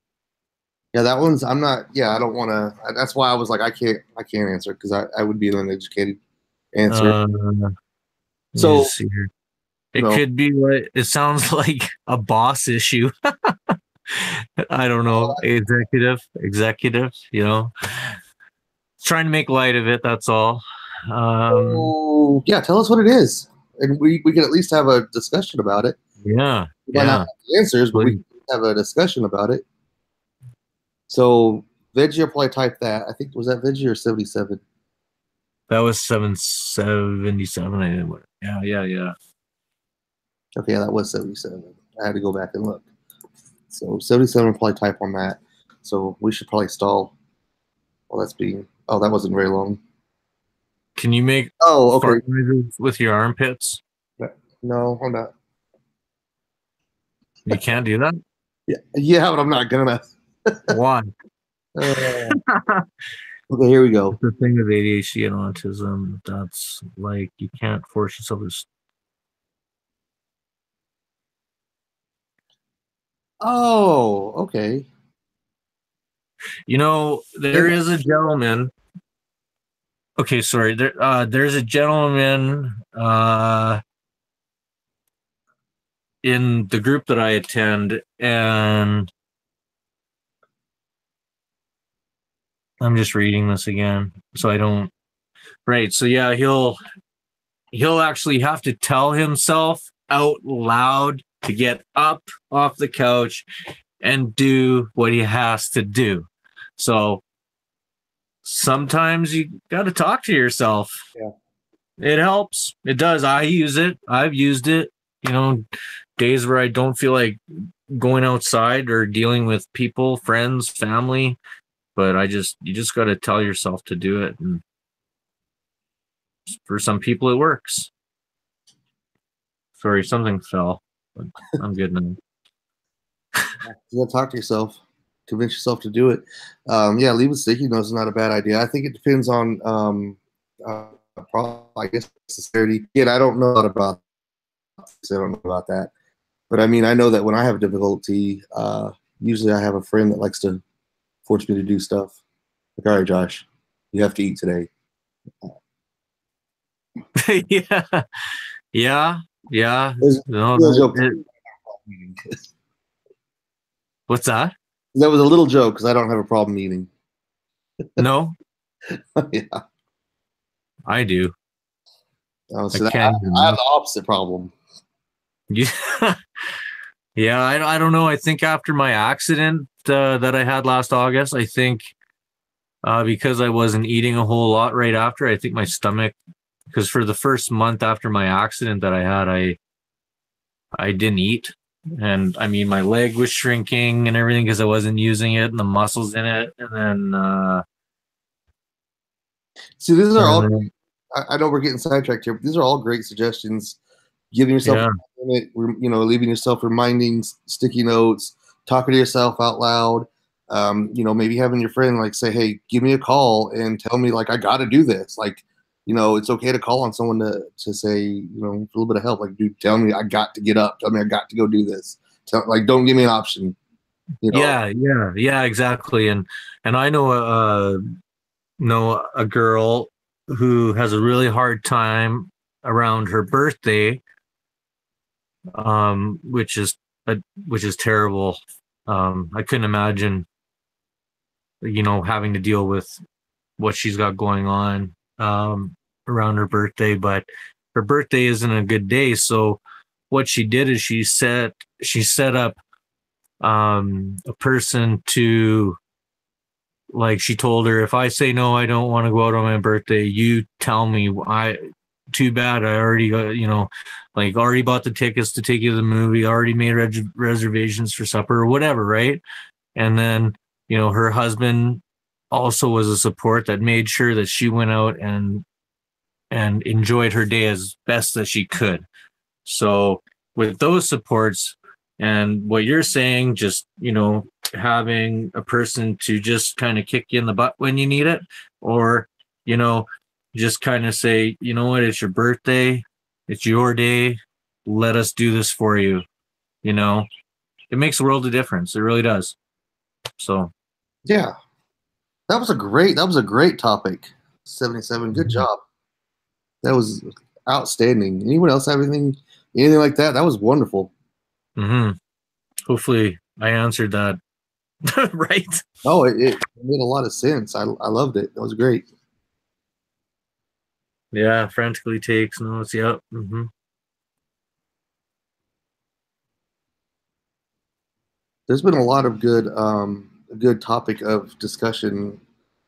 Yeah, that one's. I'm not. Yeah, I don't want to. That's why I was like, I can't answer because I would be an uneducated answer. So it could be like it sounds like a boss issue. I don't know. Executive. Trying to make light of it. That's all. Yeah, tell us what it is, and we can at least have a discussion about it. Yeah, we might not have the answers, but we can have a discussion about it. So Veggie, I'll probably type that. I think was that Veggie or 77. That was 777. I didn't. Yeah. Okay, yeah, that was 77. I had to go back and look. So 77 will probably type on that. So we should probably stall. Well, that wasn't very long. Can you make okay with your armpits? No, I'm not. You can't do that? Yeah, but I'm not gonna. Why? Uh, okay, here we go. The thing with ADHD and autism, that's like you can't force yourself to. Oh, okay. You know, there is a gentleman. Okay, sorry. There's a gentleman in the group that I attend, and I'm just reading this again, so I don't. Right. So yeah, he'll actually have to tell himself out loud to get up off the couch and do what he has to do. So sometimes you got to talk to yourself. Yeah. It helps. It does. I use it. I've used it. You know, days where I don't feel like going outside or dealing with people, friends, family, but you just got to tell yourself to do it. And for some people, it works. Sorry, something fell. But I'm good now. You gotta talk to yourself, convince yourself to do it. Yeah, leaving sticky notes is not a bad idea. I think it depends on, I guess, necessity. Again, I don't know a lot about. I don't know about that, but I mean, I know that when I have difficulty, usually I have a friend that likes to force me to do stuff. Like, all right, Josh, you have to eat today. Yeah. Yeah. Yeah. There's- No, there's no- what's that? That was a little joke because I don't have a problem eating. No, Yeah. I do. So I can't even I have the opposite problem. Yeah. Yeah, I don't know. I think after my accident that I had last August, I think because I wasn't eating a whole lot right after, I think my stomach, because for the first month after my accident that I had, I didn't eat. And I mean, my leg was shrinking and everything because I wasn't using it and the muscles in it. And then, See, these are all, I know we're getting sidetracked here, but these are all great suggestions. Giving yourself a limit, leaving yourself reminding sticky notes, talking to yourself out loud. Maybe having your friend like say, "Hey, give me a call and tell me like I got to do this." Like, it's okay to call on someone to say, a little bit of help. Like, dude, tell me I got to get up. Tell me I got to go do this. Don't give me an option. Yeah, exactly. And I know a girl who has a really hard time around her birthday, which is terrible. I couldn't imagine, having to deal with what she's got going on around her birthday. But her birthday isn't a good day, so what she did is she set up a person to, like, she told her, if I say no, I don't want to go out on my birthday, you tell me. Too bad. I already got, already bought the tickets to take you to the movie, already made reservations for supper or whatever, right? And then, her husband also was a support that made sure that she went out and enjoyed her day as best as she could. So with those supports and what you're saying, just, having a person to just kind of kick you in the butt when you need it, or, just kind of say, you know what, it's your birthday, it's your day, let us do this for you. It makes a world of difference. It really does. So Yeah, that was a great topic. 77. Good job. That was outstanding. Anyone else have anything like that? That was wonderful. Hopefully I answered that right. Oh, it made a lot of sense. I loved it. That was great. Yeah, frantically takes notes. Yep. There's been a lot of good topic of discussion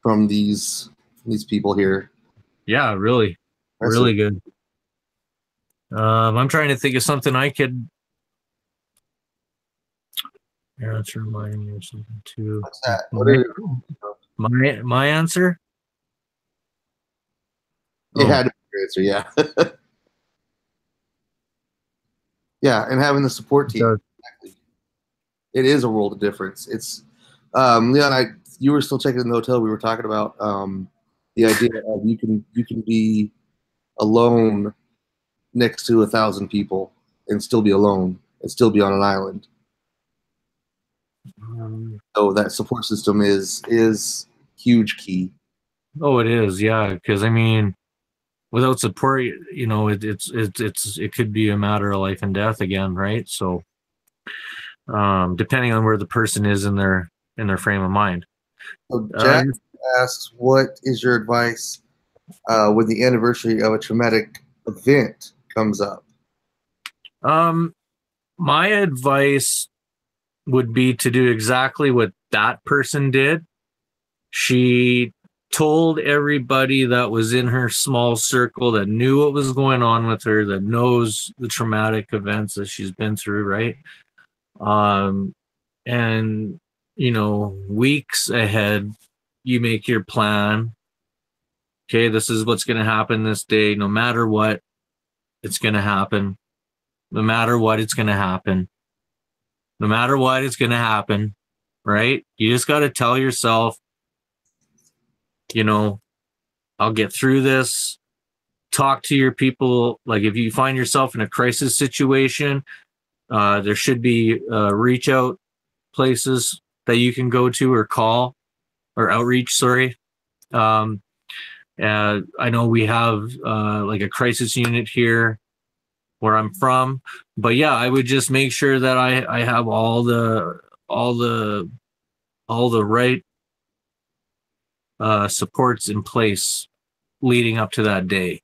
from these people here. Yeah, really, really good. I'm trying to think of something I could. Yeah, it's reminding me of something too. What's that? My answer? It had to be your answer, yeah. Yeah, and having the support team. Exactly. It is a world of difference. It's Leon, you were still checking in the hotel. We were talking about the idea of you can be alone next to 1,000 people and still be alone and still be on an island. So that support system is huge key. Oh, it is, yeah. Because I mean, without support, you know, it could be a matter of life and death again, right? So, depending on where the person is in their frame of mind. So Jack asks, "What is your advice when the anniversary of a traumatic event comes up?" My advice would be to do exactly what that person did. She told everybody that was in her small circle that knew what was going on with her, that knows the traumatic events that she's been through, right? And you know, weeks ahead, you make your plan. Okay, this is what's going to happen this day. No matter what, it's going to happen. No matter what, it's going to happen. No matter what, it's going to happen, right? You just got to tell yourself, you know, I'll get through this. Talk to your people. Like if you find yourself in a crisis situation, there should be reach out places that you can go to or call or outreach, sorry. I know we have like a crisis unit here where I'm from, but yeah, I would just make sure that I have all the right supports in place leading up to that day.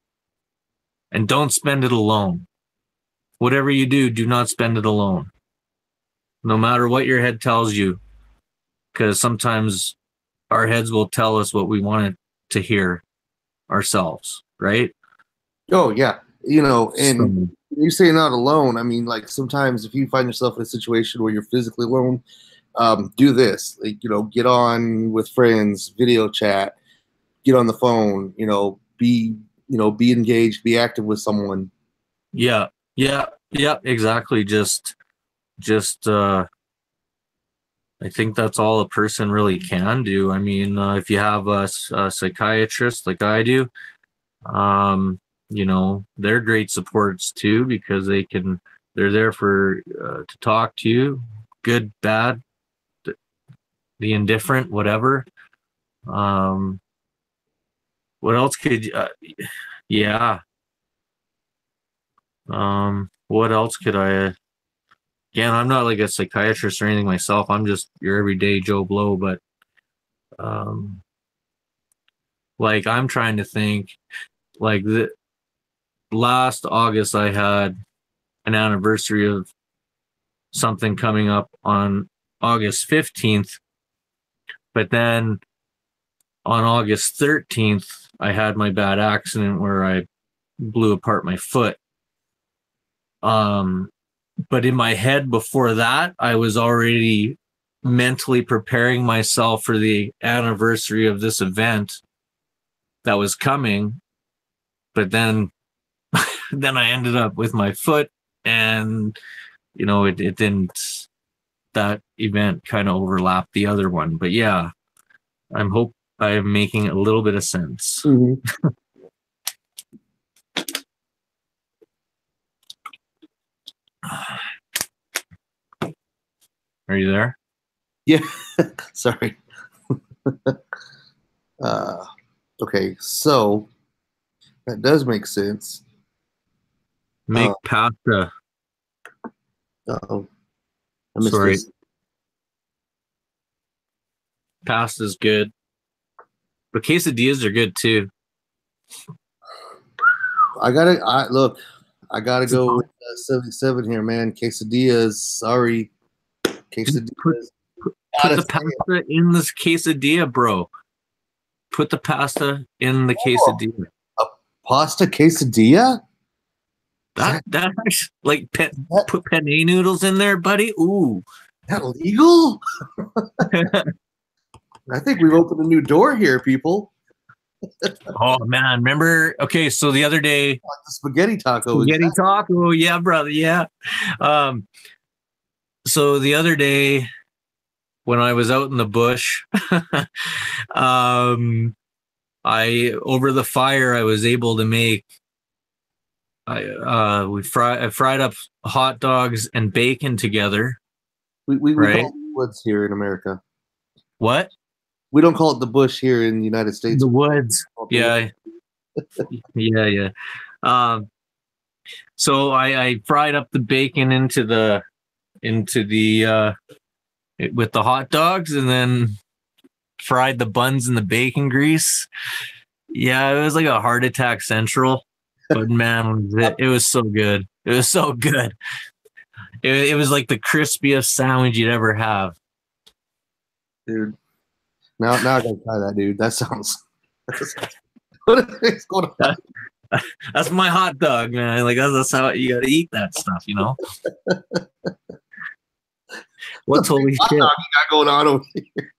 And don't spend it alone. Whatever you do, do not spend it alone. No matter what your head tells you, because sometimes our heads will tell us what we want to hear ourselves, right? Oh yeah, you know, and you say not alone. I mean, like sometimes if you find yourself in a situation where you're physically alone, do this. Like, you know, get on with friends, video chat, get on the phone. You know, be engaged, be active with someone. Yeah, exactly. Just I think that's all a person really can do. I mean, if you have a psychiatrist like I do, you know, they're great supports too, because they're there for to talk to you, good, bad, the indifferent, whatever. What else could yeah. What else could I again, I'm not like a psychiatrist or anything myself. I'm just your everyday Joe Blow, but like I'm trying to think, like the last August I had an anniversary of something coming up on August 15th, but then on August 13th I had my bad accident where I blew apart my foot. But in my head before that, I was already mentally preparing myself for the anniversary of this event that was coming. But then I ended up with my foot, and you know, it didn't, that event kind of overlapped the other one. But yeah, I'm making a little bit of sense. Mm-hmm. Are you there? Yeah. Sorry. Okay, so that does make sense. Make pasta. Oh, I missed Sorry. this. Pasta's good, but quesadillas are good too. I gotta go with 77 here, man. Quesadillas. Sorry. Quesadillas. Put the pasta in this quesadilla, bro. Put the pasta in the quesadilla. A pasta quesadilla? That like put penne noodles in there, buddy. Ooh. Is that legal? I think we've opened a new door here, people. Oh man, remember? Okay, so the other day, like the spaghetti taco. Spaghetti taco, yeah, brother, yeah. So the other day when I was out in the bush, I over the fire I was able to make I fried up hot dogs and bacon together. We call Right? it woods here in America. What? We don't call it the bush here in the United States. The woods. Yeah. Yeah. Um, so I fried up the bacon into the with the hot dogs, and then fried the buns in the bacon grease. Yeah, it was like a heart attack central, but man, it was so good. It was so good. It was like the crispiest sandwich you'd ever have. Dude. Now I gotta try that, dude. That sounds. What is going on? That's my hot dog, man. Like that's how you gotta eat that stuff, you know. What's holy shit you got going on over here?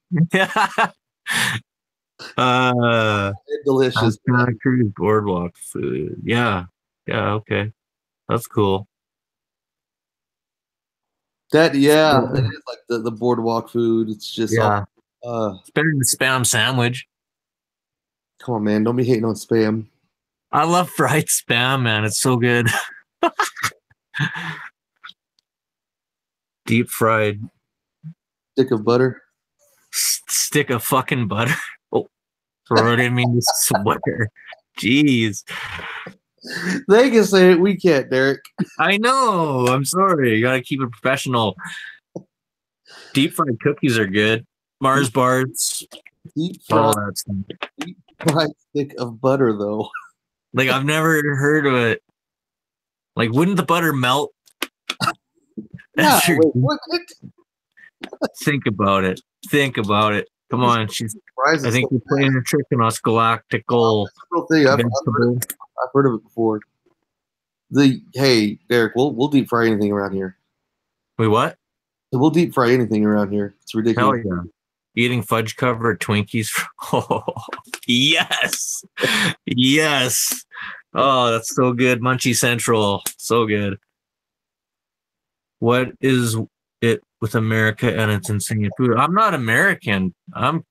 Delicious. Santa Cruz boardwalk food. Yeah. Okay. That's cool. It is like the boardwalk food. It's just It's better than spam sandwich. Come on, man. Don't be hating on spam. I love fried spam, man. It's so good. Deep fried stick of butter. Stick of fucking butter. Oh, sorry, I didn't mean to swear. Jeez. They can say it. We can't, Derek. I know. I'm sorry. You gotta keep it professional. Deep fried cookies are good. Mars bars. Deep all that stuff. Deep fried stick of butter, though. Like I've never heard of it. Like, wouldn't the butter melt? Yeah, wait, Think about it. Come on, I think you're playing a trick on us, galactical. I've heard of it before. Hey, Derek, we'll deep fry anything around here. Wait, what? We'll deep fry anything around here. It's ridiculous. Hell yeah. Eating fudge covered Twinkies. Oh, yes. Yes. Oh, that's so good. Munchie Central. So good. What is it with America and its insane food? I'm not American. I'm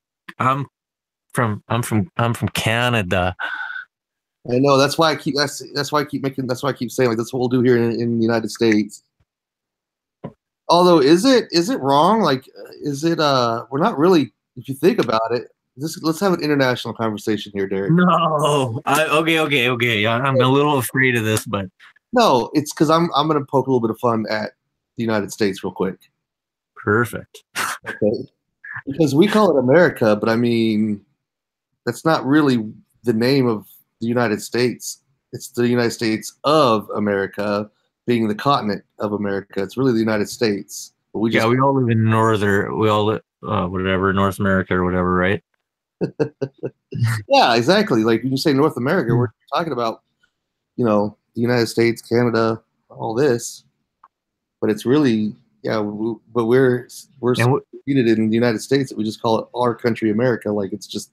from Canada. I know. That's why I keep saying like that's what we'll do here in the United States. Although, is it wrong? Like, is it? We're not really. If you think about it, let's have an international conversation here, Derek. No. Okay. I'm a little afraid of this, but no, it's because I'm going to poke a little bit of fun at the United States real quick. Perfect. Okay. Because we call it America, but I mean, that's not really the name of the United States. It's the United States of America, being the continent of America. It's really the United States. But we all live in North America or whatever, right? Yeah, exactly. Like when you say North America, we're talking about, the United States, Canada, all this. But it's really, we're seated in the United States. We just call it our country, America. Like it's just.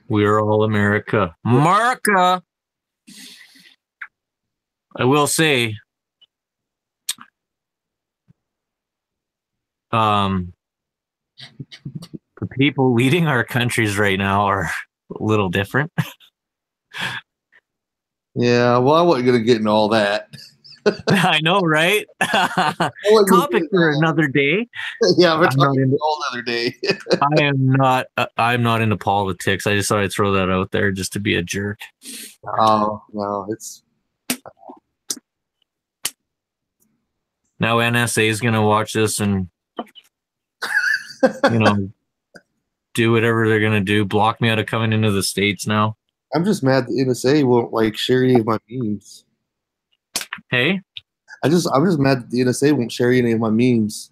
We're all America. America. I will say, the people leading our countries right now are a little different. Yeah, well, I wasn't going to get into all that. I know, right? Topic for another day. Yeah, we're talking all another day. I'm not into politics. I just thought I'd throw that out there just to be a jerk. Oh, no, it's. Now NSA is going to watch this and, do whatever they're going to do. Block me out of coming into the States now. I'm just mad the NSA won't share any of my memes. Hey? I'm just mad that the NSA won't share any of my memes.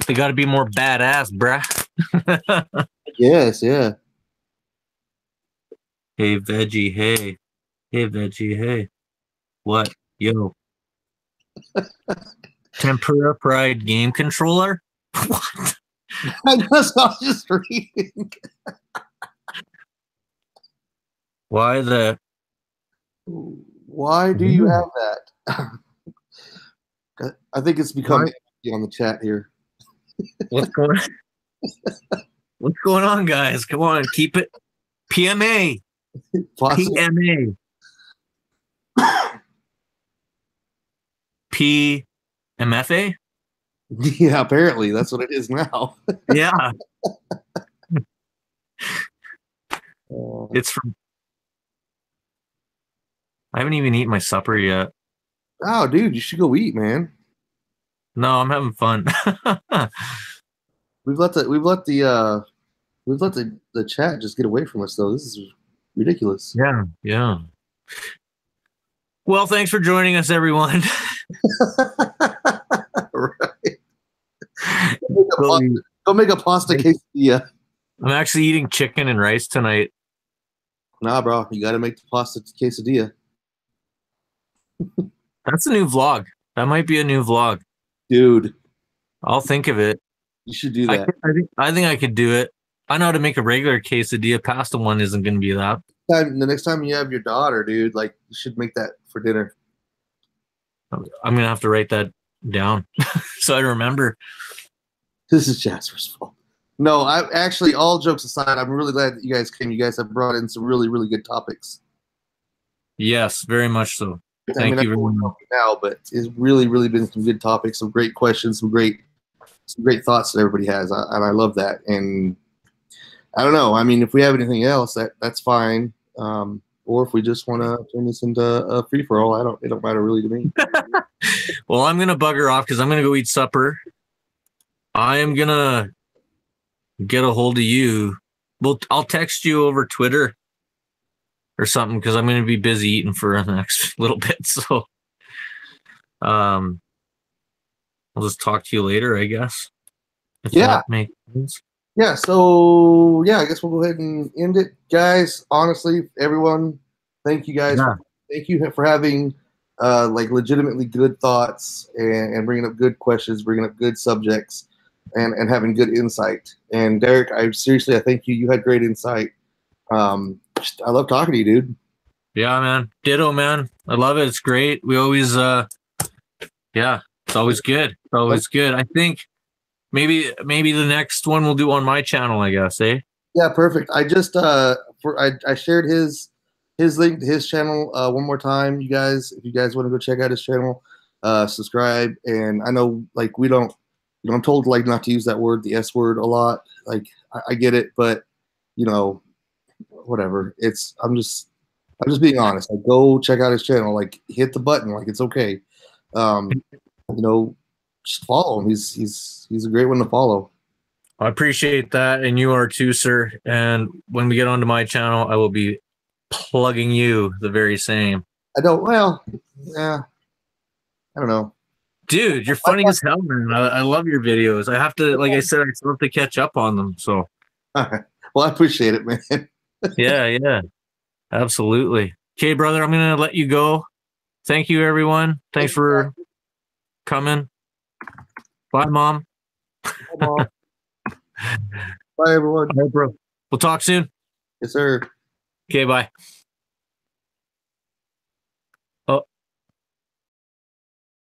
They got to be more badass, bruh. Yes, yeah. Hey, veggie, hey. Hey, veggie, hey. What? Yo. Tempura fried game controller? What? I was just reading. Why the Why do you have that? I think it's become on the chat here. What's going What's going on, guys? Come on, keep it PMA. PMA. PMFA? Yeah, apparently that's what it is now. Yeah. It's from. I haven't even eaten my supper yet. Oh, dude, you should go eat, man. No, I'm having fun. We've let the chat just get away from us though. This is ridiculous. Yeah, yeah. Well, thanks for joining us, everyone. Right. Go make a pasta quesadilla. I'm actually eating chicken and rice tonight. Nah, bro, you got to make the pasta quesadilla. That's a new vlog. That might be a new vlog, dude. I'll think of it. You should do that. I think I could do it. I know how to make a regular quesadilla. Pasta one isn't going to be that. The next time you have your daughter, dude, like you should make that for dinner. I'm going to have to write that down so I remember. This is Jasper's fault. No, I actually, all jokes aside, I'm really glad that you guys came. You guys have brought in some really, really good topics. Yes, very much so. Thank you very much. Now, but it's really, really been some good topics, some great questions, some great thoughts that everybody has, and I love that. And I don't know. I mean, if we have anything else, that's fine. Or if we just want to turn this into a free for all, it don't matter really to me. Well, I'm gonna bugger off because I'm gonna go eat supper. I am gonna get a hold of you. Well, I'll text you over Twitter or something because I'm gonna be busy eating for the next little bit. So, I'll just talk to you later, I guess. If that makes sense. Yeah, so I guess we'll go ahead and end it. Guys, honestly, everyone, thank you guys. Yeah. Thank you for having like legitimately good thoughts and bringing up good questions, bringing up good subjects and having good insight. And Derek, I thank you. You had great insight. I love talking to you, dude. Yeah, man. Ditto, man. I love it. It's great. We always it's always good. It's always good. I think maybe the next one we'll do on my channel, I guess, eh? Yeah, perfect. I just I shared his link to his channel one more time. You guys, if you guys want to go check out his channel, subscribe. And I know like I'm told like not to use that word, the S word, a lot. Like I get it, but whatever. I'm just being honest. Like go check out his channel. Like hit the button. Like it's okay. Just follow him. He's a great one to follow. I appreciate that, and you are too, sir. And when we get onto my channel, I will be plugging you the very same. I don't know. Dude, you're funny as hell, man. I love your videos. I have to, like I said, I still have to catch up on them. So, all right. Well, I appreciate it, man. Yeah, absolutely. Okay, brother, I'm gonna let you go. Thank you, everyone. Thanks for coming. Bye, Mom. Bye, Mom. Bye, everyone. Bye, bro. We'll talk soon. Yes, sir. Okay, bye.